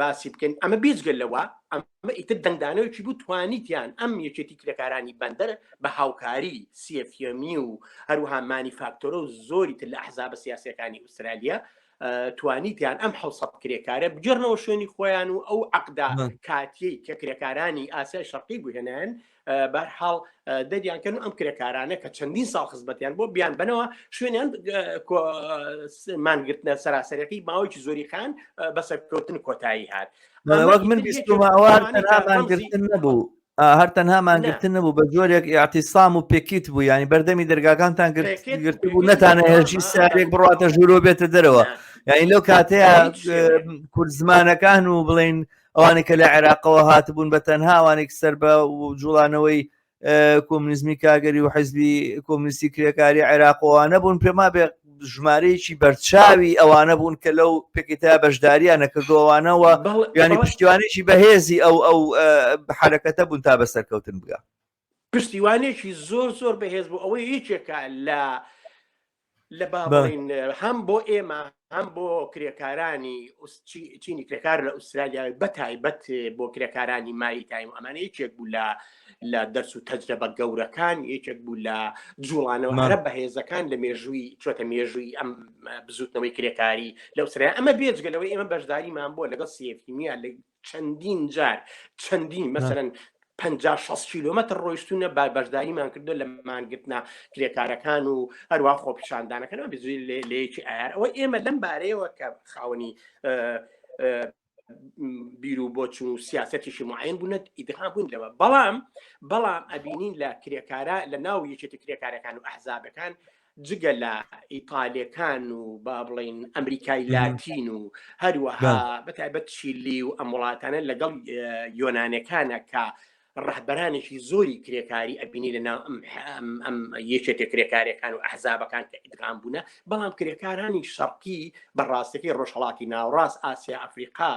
باسی بکەین ئەمە بێجگەل لەوە ئەمە ئیتر دەنگدانەوەکی بوو توانیتیان ئەم یەکێتی کرێکارانی بەندەر بە هاوکاری سیەفیەمی و هەروەها مانیفاکتۆرە و زۆری تر لە ئەحزابە سیاسیەکانی ئوسترالیا توانیتیان ئەم 700 کرێکارە بجێڕنەوە شوێنی خۆیان و ئەو عقدا کاتیەی کە کرێکارانی ئاسیای شەرقی بووهێنان بەرحاڵ دەریانکەن و ئەم کرێکارانە کە چەندین ساڵ خزمەتیان بۆ بیان بنەوە شوێنیان مانگرتنە سەراسەرەکەی ماوەیەکی زۆری خان بەسەرکەوتن کۆتایی هات وەک من بیستماوار تەنها مانگرتن نەبوو هەر تەنها مانگرتن نەبوو بە جۆرێک ئاعتیسام و پێکیت بوو ینی بەردەمی دەرگاکانتان گرت بوو نەتانە هێرشی سارێک بڕاتە ژوورۆ بێتە دەرەوە یعنی لەو کاتەیە کورد زمانەکان و بڵێن ئەوانێک کە لە عێراقەوە هاتبوون بە تەنها ئەوانێک سەر بە جوڵانەوەی کۆمونیزمی کاگەری و حیزبی کۆمونیستی کرێکاری عێراقەوە نەبوون پێما بێ ژمارەیەکی بەرچاوی ئەوانە بوون کە لەو پێکیتە بەشداریان نەکردووەوانەوە ینی پشتیوانێکی بەهێزی ئەو حرەکەتە بوون تا بەسەرکەوتن بگا پشتیوانێکی زۆر بەهێز بوو ئەوەی هیچێکە لە باڵین هەم بۆ ئێمە هەم بۆ کرێکارانی چینی کرێکار لە ئوسترالیا بەتایبەت بۆ کرێکارانی ماریتایم ئەمانە یەکێک بوو لە دەرس و تەجربە گەورەکان یەکێک بوو لە جوڵانەوە هەرە بەهێزەکان لە مێژووی چۆتە مێژووی ئەم بزوتنەوەی کرێکاری لە ئوسترالیا ئەمە بێجگەلەوەی ئێمە بەشداریمان بۆ لەگەڵ سیەفیمیا لە چەندین جار چەندین مەسەرەن 50-60 کیلۆمەتر ڕۆیشتونە بەشداریمان کردو لە مانگرتنە کرێکارەکان و هەروە خۆپیشاندانەکەنەوە بزوی لەیەکی ئایار ئەوە ئێمە لەم بارەیەوە کە خاوەنی بیر و بۆچون و سیاسەتیشی معین بوونەت ئیدغام بوون لەوە بەڵام ئەبینین لە کرێکارە لە ناو یەکێتی کرێکارەکان و ئەحزابەکان جگە لە ئیتالیەکان و با بڵێن ئەمریکای لاتین و هەروەها بەتایبەت چیلی و ئەم وڵاتانە لەگەڵ یۆنانەکانە کە ڕەهبەرانێکی زۆری کرێکاری ئەبینی لەنا ئەم یەکێتێ کرێکاریەکان و ئەحزابەکان کە ئیدغام بوونە بەڵام کرێکارانی شەرقی بەڕاستەکەی ڕۆژهەڵاتی ناوڕاست ئاسیا ئەفریقا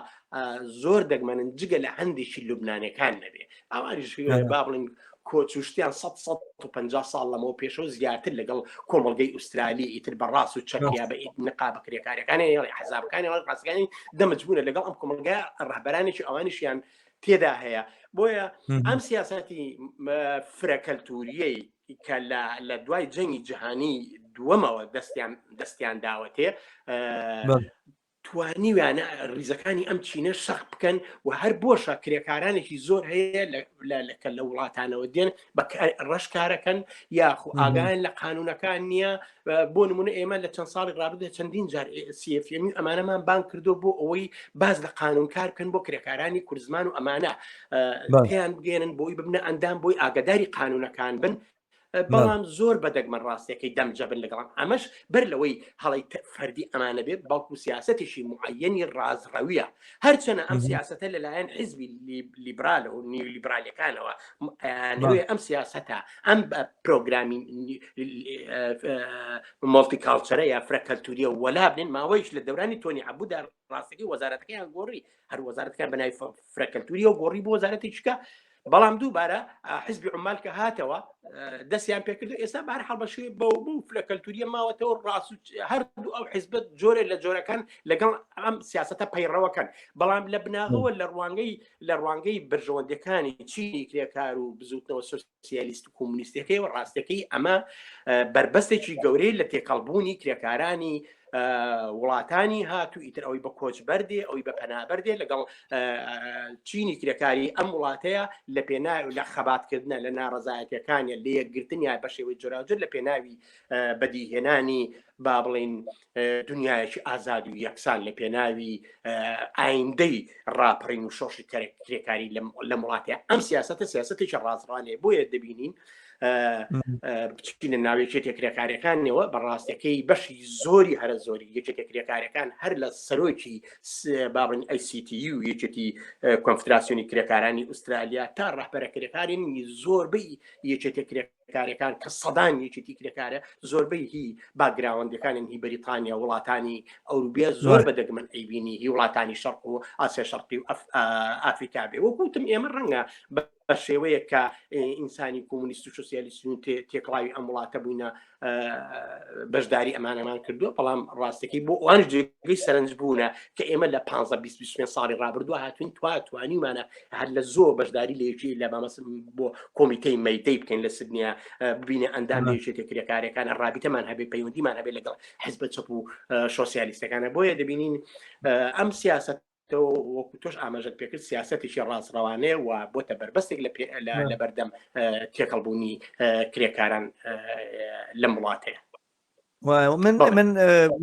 زۆر دەگمەنن جگە لە هەندێکی لوبنانەکان نەبێ ئەوانیش با بڵین کۆچوشتیان 150 ساڵ لەمەوە پێشەوە زیاتر لەگەڵ کۆمەڵگەی ئوسترالی ئیتر بەڕاست و چەکیا بە نقاب کرێکاریەکانی حزابەکانی ڕاستەکانی دەمەجبوونە لەگەڵ ئەم کۆمەلگا ڕەهبەرانێکی ئەوانیشیان تێدا هەیە بۆیە ئەم سیاسەتی فرەکەلتوریەی کە لە دوای جەنگی جیهانی دووەمەوە دەستیان داوەتێ توانیویانە ریزەکانی ئەم چینە شەق بکەن و هەر بۆشە کرێکارانێکی زۆر هەیە لە وڵاتانەوە دێن بە ڕەشکارەکەن یاخو ئاگایان لە قانونەکان نییە بۆ نمونە ئێمە لە چەند ساڵی ڕابردە چەندین جار سیفمی ئەمانەمان بان کردو بۆ ئەوەی باز لە قانونکار بکەن بۆ کرێکارانی کوردزمان و ئەمانە پێیان بگێنن بۆی ببنە ئەندام بۆی ئاگداری قانونەکان بن بەڵام زۆر بەدەگمەن ڕاستیەکەی دەمجەبن لەگەڵام ئەمەش بەر لەوەی هەڵی فەردی ئەمانە بێت بەڵکو سیاسەتێکی معەنی ڕازڕەویە هەرچەنە ئەم سیاسەتە لەلایەن حیزبی لیبرال و نیولیبرالیەکانەوە ئەم سیاسەتە ئەم پرۆگرامی مۆڵتیکاڵچەرە یا فرەکەلتوریە وەلا بنێن ماوەیش لە دەورانی تۆنی عەبوودا ڕاستەکەی وەزارەتەکەیان گۆڕی هەر وەزارەتەکان بەناوی فرەکەلتوریە و گۆڕی بۆ وەزارەتی چکە بەڵام دووبارە حیزبی عومال کە هاتەوە دەستیان پێکردو ئێستا بار هەڵبەشێ بۆ فرەکەلتوریە ماوەتەوە ڕاست هەردوو ئەو حیزبەت جۆرە لە جۆرەکان لەگەڵ ئەم سیاسەتە پەیڕەوەکەن بەڵام لە بناغەوە لە ڕوانگەی برژەوەندەکانی چینی کرێکار و بزوتنەوە سۆسیالیست و کۆمونیستەکەی و ڕاستەکەی ئەمە بربەستێکی گەورەی لە تێکەڵبوونی کرێکارانی وڵاتانی هاتو ئیتر ئەوەی بە کۆچ بەردێ ئەوی بە پەنابەردێ لەگەڵ چینی کرێکاری ئەم وڵاتەیە لە پێناوی لە خەباتکردنە لە ناڕەزایەتەکانیان لە یەکگرتنیان بە شێوەی جۆراوجر لە پێناوی بەدیهێنانی با بڵین دنیایەکی ئازاد و یەکسان لە پێناوی ئایندەی ڕاپەڕین و شۆشی کرێکاری لە وڵاتەیە ئەم سیاسەتە سیاسەتێکی ڕازڕانێ بۆیە دەبینین بچینە ناوێکێتێک کرێکاریەکانەوە بەڕاستەکەی بەشی زۆری هەرە زۆری یەکێتێک کرێکاریەکان هەر لە سەرۆکی بابن ICTU یەکێتی کۆنفدراسیۆنی کرێکارانی ئوسترالیا تا ڕەهبەرە کرێکارێنی زۆربەی یەکێتێک کرێکارەکان کە سەدان یەکێتی کرێکارە زۆربەی هی باگراوەندەکانن هی بەریتانیا وڵاتانی ئەوروپیا زۆر بەدەگمەن ئەیبینی هی وڵاتانی شەرق و ئاسیا شەرقی و ئافریقا بێ وەکوتم ئێمە ڕەنگە بە شێوەیە کە ئینسانی کۆمونیست و سۆسیالیستون تێکڵاوی ئەم وڵاتە بووینە بەشداری ئەمانەمان کردووە بەڵام ڕاستەکەی بۆ ئەوانش جێگەی سەرنج بوونە کە ئێمە لە 15-20 ساڵی ڕابردووە هاتوین توانیمانە هەر لە زۆر بەشداری لە یەکی لە بامەسم بۆ کۆمیتەی مەیدەی بکەین لە سیدنیا ببینە ئەندام لێژێتێک کرێکارەکانە ڕابطەمان هەبێ پەیوەندیمان هەبێت لەگەڵ حیزبە چەپ و سۆسیالیستەکانە بۆیە دەبینین ئەم سیاست وەکو تۆش ئاماژەت پێکرد سیاسەتێکی ڕاستڕەوانەیە و بۆتە بربەستێک لە بەردەم تێکەڵبوونی کرێکاران لەم وڵاتەیە من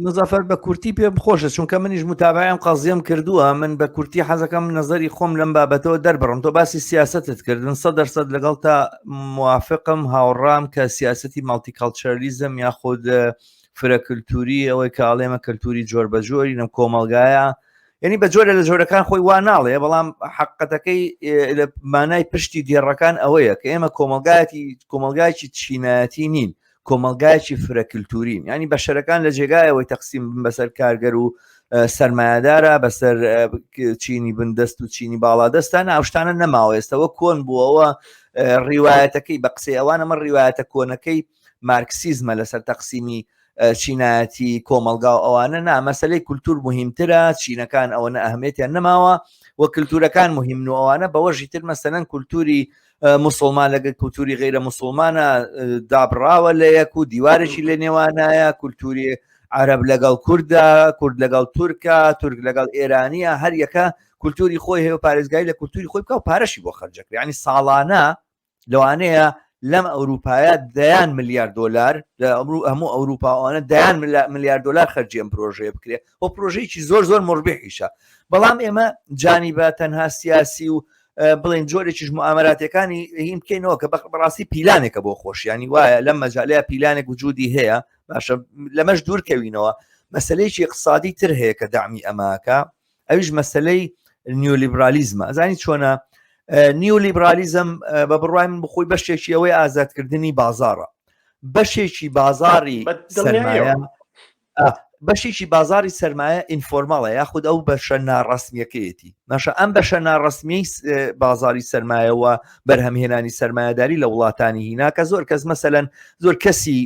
مزەفەر بە کورتی پێ بخۆشە چونکە منیش متابعەم قەزیەم کردووە من بە کورتی حەزەکەم نەزەری خۆم لەم بابەتەوە دەربڕم تۆ باسی سیاستت کردن 100% لەگەڵ تا موافقم هاوڕام کە سیاسەتی مالتیکاڵچەرلیزم یاخود فرەکەلتوری ئەوەی کە ئاڵێمە کەلتوری جۆر بە جۆری نەم کۆمەڵگایە یعنی بە جۆرە لە جۆرەکان خۆی وا ناڵێ بەڵام حقەتەکەی لە مانای پشتی دیێڕەکان ئەوەیە کە ئێمە کۆمەلگایکی چینایەتی نین کۆمەلگایکی فرەکەلتورین ینی بەشەرەکان لە جێگایەوەی تەقسیم بەسەر کارگەر و سەرمایه‌دارە بەسەر چینی بندەست و چینی باڵادەستان ئەوشتانە نەماوە ئێستەوە کۆن بووەوە ڕیوایەتەکەی بە قسەی ئەوانە من ڕیوایەتە کۆنەکەی مارکسیزمە لەسەر تەقسیمی چینایەتی کۆمەلگا و ئەوانە نا مەسەلەی کولتور مهمترە چینەکان ئەوەنە ئەهمیێتیان نەماوە و کولتورەکان مهم و ئەوانە بەوەژی تر مەسەلەن کولتوری مسلمان لەگەڵ کولتوری غیرە مسلمانە دابڕاوە لە یەک و دیوارێکی لە نێوانایە کولتوری عەرەب لەگەڵ کوردە کورد لەگەڵ تورکە تورک لەگەڵ ئێرانیە هەر یەکە کولتوری خۆی هەیە و پارێزگای لە کولتوری خۆی بکە و پارەشی بۆ خەرجەکە ینی ساڵانە لەوانەیە لەم ئەوروپایە $10 ملیار هەموو ئەوروپاوانە $10 ملیار خەرجی ئەم پرۆژەیە بکرێت بۆ پرۆژەیەکی زۆر زۆر مربحیشە بەڵام ئێمە جانیبە تەنها سیاسی و بڵێن جۆرێکیش موامەراتەکانی هیم بکەینەوە کە بەڕاستی پیلانێکە بۆ خۆشیانی وایە لەم مەجالەیە پیلانێک وجودی هەیە باشە لەمەش دوورکەوینەوە مەسلەیەکی اقتصادی تر هەیە کە دامی ئەماکە ئەویش مەسلەی نیۆلیبرالیزمە ئەزانی چۆنە نیۆلیبرالیزم بە بڕوای من بخۆی بەشێکی ئەوەی ئازادکردنی بازارە بەشێکی بازاری سەرمایە بەشێکی بازاری سەرمایە ئینفۆرماڵە یاخود ئەو بەشە ناڕەسمیەکەیەتی ناشە ئەم بەشە ناڕەسمی بازاری سەرمایەوە بەرهەمهێنانی سەرمایەداری لە وڵاتانی هینا کە زۆر کەس مەسەلەن زۆر کەسی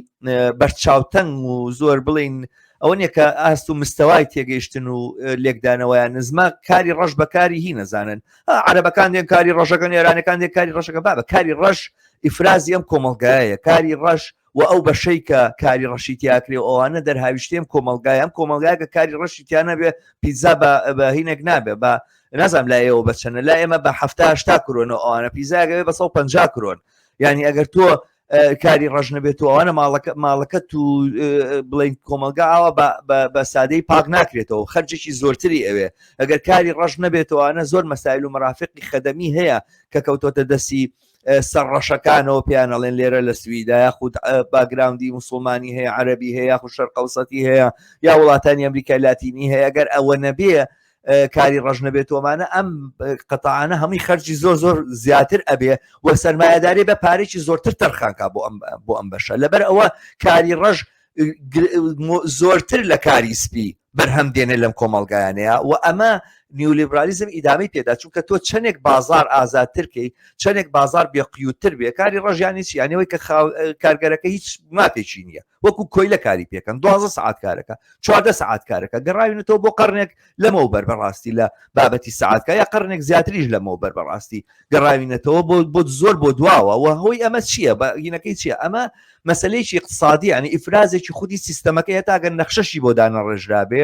بەرچاوتەنگ و زۆر بڵین ئەوە نیە کە ئاست و مستەوای تێگەیشتن و لێکدانەوەیان نزمە کاری ڕەش بەکاری هی نەزانن عەرەبەکان دێن کاری ڕەشەکەن ئێرانەکان دێن کاری ڕەشەکە بابە کاری ڕەش ئیفرازی ئەم کۆمەڵگایە کاری ڕەش و ئەو بەشەی کە کاری ڕەشی تیاکرێ ئەوانە دەرهاویشتێم کۆمەڵگای ئەم کۆمەڵگای کە کاری ڕەشی تیانە بێ پیزا بە هینێک نابێ بە نازام لایەوە بەچەنە لا ئێمە بە 70 کرۆنەوە ئەوانە پیزاگەوێ بە 150 کرۆن یعنی ئەگەر تۆ کاری ڕژ نەبێت و ئەوانە ماڵەکەت و بڵین کۆمەلگا ئاوە بە سادەی پاک ناکرێتەوە خەرجێکی زۆرتری ئەوێ ئەگەر کاری ڕژ نەبێتەوەوانە زۆر مەسایل و مەرافقی خەدەمی هەیە کە کەوتۆتە دەستی سەرڕەشەکانەوە پیانەڵێن لێرە لە سویدا یاخود باگراوندی مسلمانی هەیە عەرەبی هەیە یاخود شەرقەوسەتی هەیە یا وڵاتانی ئەمریکای لاتینی هەیە ئەگەر ئەوە نەبێ کاری ڕژ نەبێتەوەمانە ئەم قەتاعانە هەمووی خەرجی زۆر زیاتر ئەبێ و سەرمایەداری بە پارێکی زۆرتر تەرخانکە بۆ ئەم بەشە لەبەر ئەوە کاری ڕژ زۆرتر لە کاری سپی بەرهەم دێنێ لەم کۆمەڵگایانەیە و ئەمە نیۆلیبرالیزم ئیدامی پێدا چونکە تۆ چەندێک بازار ئازادترکەی چەندێک بازار بێقیوتر بێ کاری ڕژیانی چیانەوەی کە کارگەرەکە هیچ ماتێکی نییە وەکو کۆی لە کاری پێکەن 12 سعات کارەکە 14 سعات کارەکە گەڕاوینەوە بۆ قەرنێک لەمەوبەر بەڕاستی لە بابەتی سعاتکە یا قەرنێک زیاتریش لەمەوبەر بەڕاستی گەڕاوینەتەوە بۆ زۆر بۆ دواوە و هۆی ئەمە چییە بەگینەکەی چییە ئەمە مەسلەیەکی اقتصادی ینی ئیفرازێکی خودی سیستەمەکە هێتاگەر نەخشەشی بۆ دانەڕێژرابێ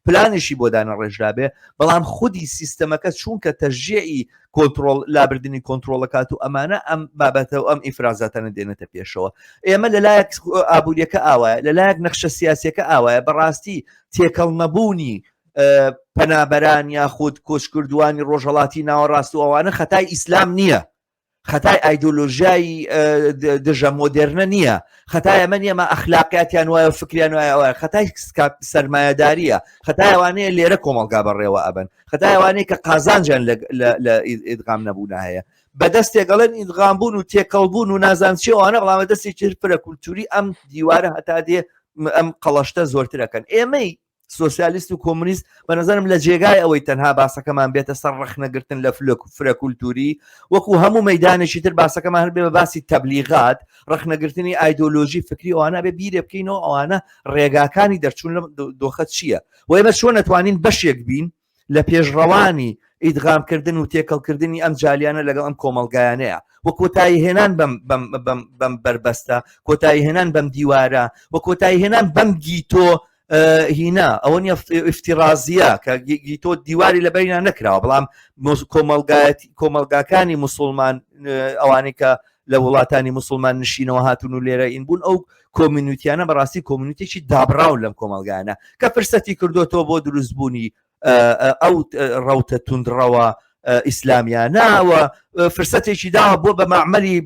پلانێکی بۆ دانەڕێژرابێ بەڵام خودی سیستەمەکە چونکە تەژێئی کۆنتڕۆڵ لابردنی کۆنتڕۆڵەکات و ئەمانە ئەم بابەتە و ئەم ئیفرازاتەنە دێنێتە پێشەوە ئێمە لەلایەک ئابوووریەکە ئاوایە لەلایەک نەخشە سیاسیەکە ئاوایە بەڕاستی تێکەڵ نەبوونی پەنابەران یاخود کۆچکردوانی ڕۆژهەڵاتی ناوەڕاست و ئەوانە خەتای ئیسلام نییە خەتای ئایدۆلۆژیای دژە مۆدێرنە نییە خەتای ئەمە نیە مە ئەخلاقیاتیان وایە فکریان وایە خەتای سەرمایەداریە خەتای ئەوانەیە لێرە کۆمەڵگا بەڕێوە ئەبن خەتای ئەوانەیە کە قازانجیان لە ئیدغام نەبوونا هەیە بەدەستێگەڵێن ئیدغامبوون و تێکەڵبوون و نازانچی ئەوانە بەڵام دەستی فرە کولتوری ئەم دیوارە هەتا دێ ئەم قەڵەشتە زۆرترەکەن ئێمەی سۆسیالیست و کۆمونیست بە نظرم لە جێگای ئەوەی تەنها باسەکەمان بێتە سەر ڕەخنەگرتن لە فرە کولتوری وەکو هەموو مەدانێکی تر باسەکەمان هەر بێ بە باسی تەبلیغات ڕەخنەگرتنی ئایدۆلۆژی فکری ئەوانە بێ بیرێ بکەینەوە ئەوانە ڕێگاکانی دەرچوون لە دۆخەت چییە و ئێمە چۆن نەتوانین بەشێک بین لە پێشڕەوانی ئیدغامکردن و تێکەڵکردنی ئەم جالیانە لەگەڵ ئەم کۆمەڵگایانەیە و کۆتایی هێنان بەم بربەستە کۆتایی هێنان بەم دیوارە و کۆتایی هێنان بەم گیتۆ هینا ئەوە نیە ئفتیرازیە کە گیتۆ دیواری لە بەریان نەکراوە بەڵام کۆمەڵگاکانی موسڵمان ئەوانەی کە لە وڵاتانی موسڵمان نشینەوە هاتون و لێرە ئین بوون ئەو کۆمیونیتیانە بەڕاستی کۆمیونیتێکی دابراون لەم کۆمەڵگانە کە فرسەتی کردوتەوە بۆ دروستبوونی ئەو ڕەوتە توندڕەوە ئیسلامیان ناوە فرسەتێکی داوە بۆ بە معمەلی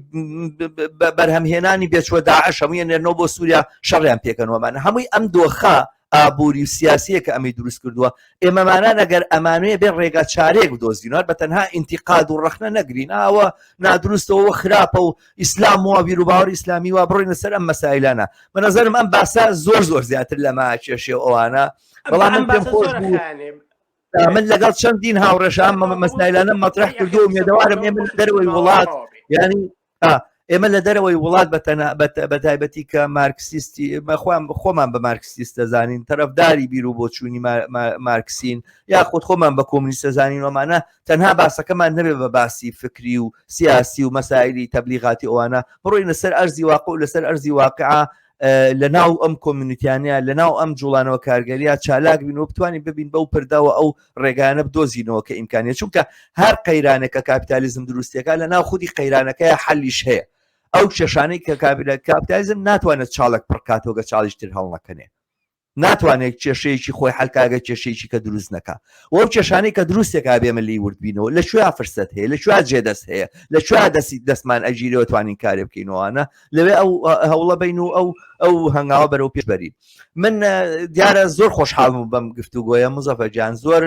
بەرهەمهێنانی بێچوە داعش هەمووی نێرنەوە بۆ سووریا شەڕیان پێکەنەوەمانە هەمووی ئم دۆخە ئابووری سیاسیە کە ئەمی دروست کردووە ئێمەمانە ئەگەر ئەمانوێ بێ ڕێگا چارێک بدۆزینەوە بە تەنها ئینتیقاد و ڕەخنە نەگرین ئاوە نادروستەوە خراپە و ئیسلام وە بیر و باوەڕ ئیسلامی وە بڕۆینە سەر ئەم مەسایلانە بە نەزەرم ئەم باسە زۆر زیاتر لەمە کێشێ ئەوانە بەڵام من پێم خۆش بوو من لەگەڵ چەندین هاوڕێشان مەسایلانە مەطرح کردو و مێدەوارم ئێمە دەروەی وڵات ینی ئێمە لە دەرەوەی وڵات بە تایبەتی کە مارکسیستی خۆمان بە مارکسیست دەزانین تەرەفداری بیر و بۆچوونی مارکسین یاخود خۆمان بە کۆمونیست دەزانین ومانە تەنها باسەکەمان نەبێ بە باسی فکری و سیاسی و مەسایلی تەبلیغاتی ئەوانە بڕۆین لەسەر ئەرزی واقع و لەسەر ئەرزی واقعە لە ناو ئەم کۆمیونیتیانە لە ناو ئەم جوڵانەوە کارگەریە چالاک بین و بتوانین ببین بەو پرداوە ئەو ڕێگانە بدۆزینەوە کە ئیمکانیە چونکە هەر قەیرانێکە کاپیتالیزم دروستیەکە لە ناو خودی قەیرانەکەی حەلیش هەیە ئەو کێشانەی کە کاپیتالیزم ناتوانێت چاڵک پڕکاتەوە گە چاڵیشتر هەڵ نەکەنێ ناتوانێت کێشەیەکی خۆی حلکاگە کێشەیەکی کە دروست نەکە وەو کێشانەی کە دروستێکا بێمە لی وردبینەوە لەکوێ فرسەت هەیە لەکوێ جێدەست هەیە لەکوێ دەستمان ئەگیرەوە توانین کارێ بکەینەوەوانە لەوێ ئەو هەوڵە بین و ئەو هەنگاوە بەرەو پێشبەرین من دیارە زۆر خۆشحاڵ بوو بەم گفتوگۆیە مزەفەر گیان زۆر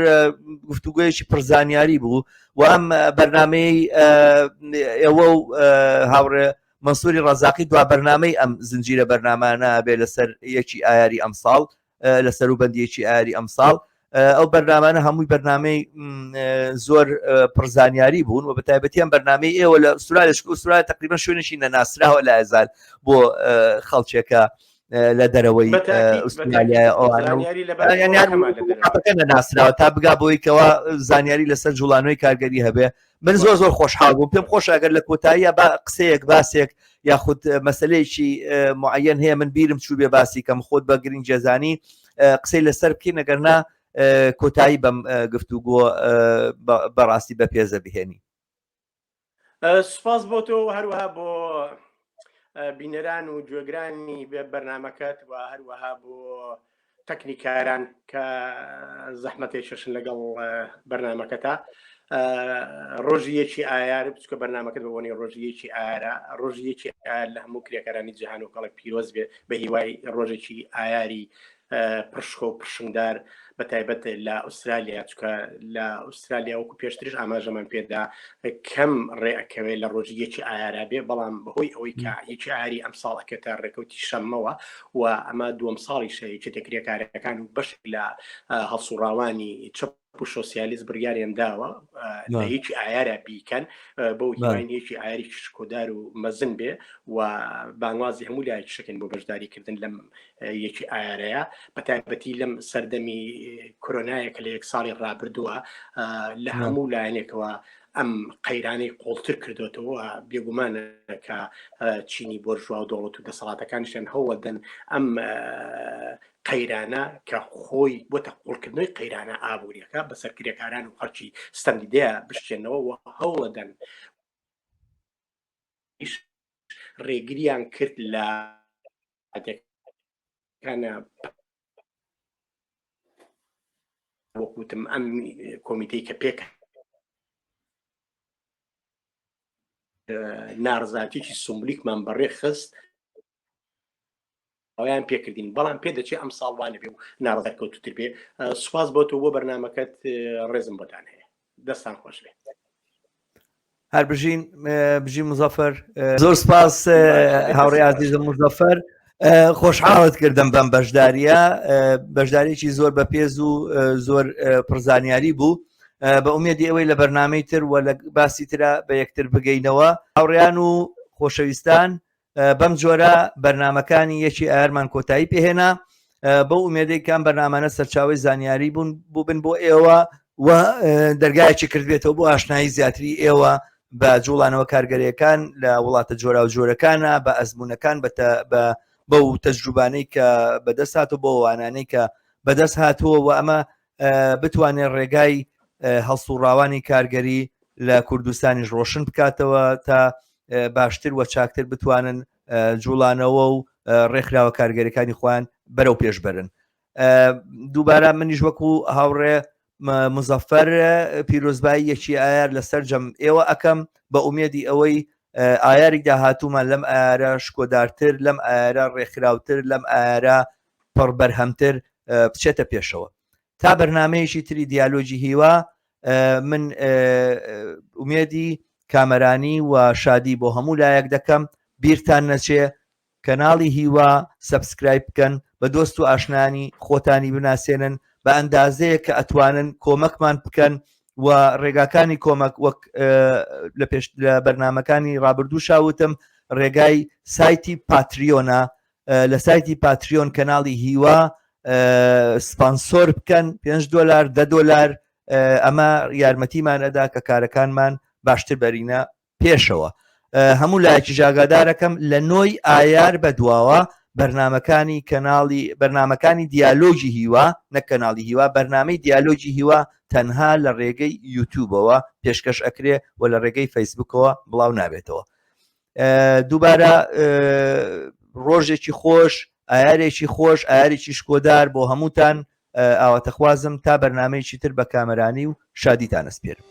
گفتوگویەکی پرزانیاری بوو و ئەم بەرنامەی ئێوە و هاوڕێ منسووری ڕەزاقی دوا بەرنامەی ئەم زنجیرە بەرنامانە بێ لەسەر یەکی ئایاری ئەمساڵ لەسەر و بەندیەکی ئایاری ئەمساڵ ئەو بەرنامانە هەمووی بەرنامەی زۆر پرزانیاری بوون و بەتایبەتی ئەم بەرنامەی ئێوە لە ئوسترالیا تقریبا شوێنێکی نەناسراوە لە ئازار بۆ خەڵکێکە لە دەرەوەی ناسراوە تا بگا بۆیکەوە زانیاری لەسەر جوڵانەوەی کارگەری هەبێ من زۆر زۆر خۆشحاڵ بووم پێم خۆش ئەگەر لە کۆتاییە با قسەیەک باسێک یاخود مەسلەیەکی معەن هەیە من بیرم چوو بێ باسی کەم خۆت بە گرنگ جێزانی قسەی لەسەر بکەین ئەگەرنا کۆتایی بەم گفتوگۆ بەڕاستی بە پێزە بهێنی. سوپاس بۆ تۆ هەروەها بۆ بینەران و گوێگرانی بەرنامەکەت و هەروەها بۆ تەکنیکاران کە زەحمەتێکشن لەگەڵ بەرنامەکەتە. ڕۆژیەکی ئایار بچکە بەرنامەکەت بەوەنی ڕۆژیەکی ئارە ڕۆژیەکی لە هەموو کرێکەرانی جیهان و کەڵک پیرۆز بێ بە هیوای ڕۆژێکی ئایاری پرشخۆ و پرشنگدار بە تایبەت لە ئوسترالیا چکە لە ئوسترالیا وەکو پێشترش ئاماژەمان پێدا کەم ڕێئەکەوێت لە ڕۆژیەکی ئایارا بێ بەڵام بەهۆی ئەوەی کە یەکی ئاری ئەم ساڵەکەتە ڕێکەوتی شەمەوە و ئەمە دووەم ساڵی شەیەکی کرێکارەکان و بەش لە هەڵسوڕاوانی چەپ و سۆسیالیست بڕیاریان داوە لە هیچی ئایارە بیکەن بۆ هیوانیەکی ئایاری شکۆدار و مەزن بێ و بانوازی هەموو لایەکی شەکەن بۆ بەشداریکردن لەم یەکی ئایارەیە بەتایبەتی لەم سەردەمی کۆرۆنایەکە لە یەک ساڵی ڕابردووە لە هەموو لایەنێکەوە ئەم قەیرانەی قوڵتر کردوێتەوە بێگومانە کە چینی بۆرژوا و دەوڵەت و دەسەڵاتەکانیشیان هەوڵەدەن ئەم قەیرانە کە خۆی بۆتە قوڵکردنەوەی قەیرانە ئابوووریەکە بەسەر کرێکاران و خەڵکی ستەندیدەیە بشتێنەوە و هەوڵەدەن ڕێگریان کرد لە وەکوتم ئەم کۆمیتەی کە پێک نارزاتێکی سمبولیکمان بەڕێ خست ئەویان پێکردین بەڵام پێدەچێت ئەم ساڵوانە بێ و ناڕزات کەوتوتر بێ. سوپاس بۆ تۆ بۆ بەرنامەکەت ڕێزم بۆتان هەیە دەستان خۆش بێ. هەر بژی مزەفەر زۆر سپاس هاوڕێ عەزیزم مزەفەر خۆشحاڵت کردم بەم بەشداریی زۆر بەپێز و زۆر پرزانیاری بوو بە ئومێدی ئەوەی لە بەرنامەی تر و لە باسی ترە بە یەکتر بگەینەوە هاوڕێیان و خۆشەویستان بەم جۆرە بەرنمەکانی یەکی ئارمان کۆتایی پێهێنا بەو ئومێدەی کام بەرنامانە سەرچاوی زانیاری بوون بۆ ئێوە و دەرگایەکی کردبێتەوە بۆ ئاشنایی زیاتری ئێوە بە جوڵانەوە کارگەریەکان لە وڵاتە جۆرا و جۆرەکانە بە ئەزمونونەکان بەو تەجروبانەی کە بەدەست هاتووە بۆ وانانەی کە بەدەست هاتووە و ئەمە بتوانێت ڕێگای هەڵسوڕاوانی کارگەری لە کوردستانیش ڕۆشن بکاتەوە تا باشتر و چاکتر بتوانن جوڵانەوە و ڕێکخراوە کارگەریەکانی خۆیان بەرەو پێش بەرن. دووبارە منیش وەکو هاوڕێ مزەفەر پیرۆزبایی یەکی ئایار لەسەر جەم ئێوە ئەەکەم بە ئومێدی ئەوەی ئایاری داهاتوومان لەم ئایارە شکۆدارتر لەم ئایارە ڕێکخراوتر لەم ئایارە پڕبەرهەمتر بچێتە پێشەوە. تا بەرنامەیەکی تری دیالۆجی هیوا من ئومێدی کامەرانی و شادی بۆ هەموو لایەک دەکەم بیرتان نەچێ کەناڵی هیوا سەبسکرایب بکەن بە دۆست و ئاشنانی خۆتانی بناسێنن بە ئەندازەیە کە ئەتوانن کۆمەکمان بکەن و ڕێگاکانی کۆمەک وەک لە بەرنمەکانی ڕابردوو شاوتم ڕێگای سایتی پاتریۆنە لە سایتی پاتریۆن کەناڵی هیوا سپانسۆر بکەن $5 $10 ئەمە یارمەتیمان ئەدا کە کارەکانمان باشتر بەرینە پێشەوە. هەموو لایەکی ژاگادارەکەم لە نۆی ئایار بەدواوە بەرنامەکانی دیالۆجی هیوا نەک کەناڵی هیوا بەرنامەی دیالۆجی هیوا تەنها لە ڕێگەی یوتیوبەوە پێشکەش ئەکرێ و لە ڕێگەی فەیسبوکەوە بڵاو نابێتەوە. دووبارە ڕۆژێکی خۆش ئایارێکی خۆش ئایارێکی شکۆدار بۆ هەمووتان ئاواتەخوازم تا بەرنمەیەکی تر بە کامەرانی و شادیتان ئەسپێرم.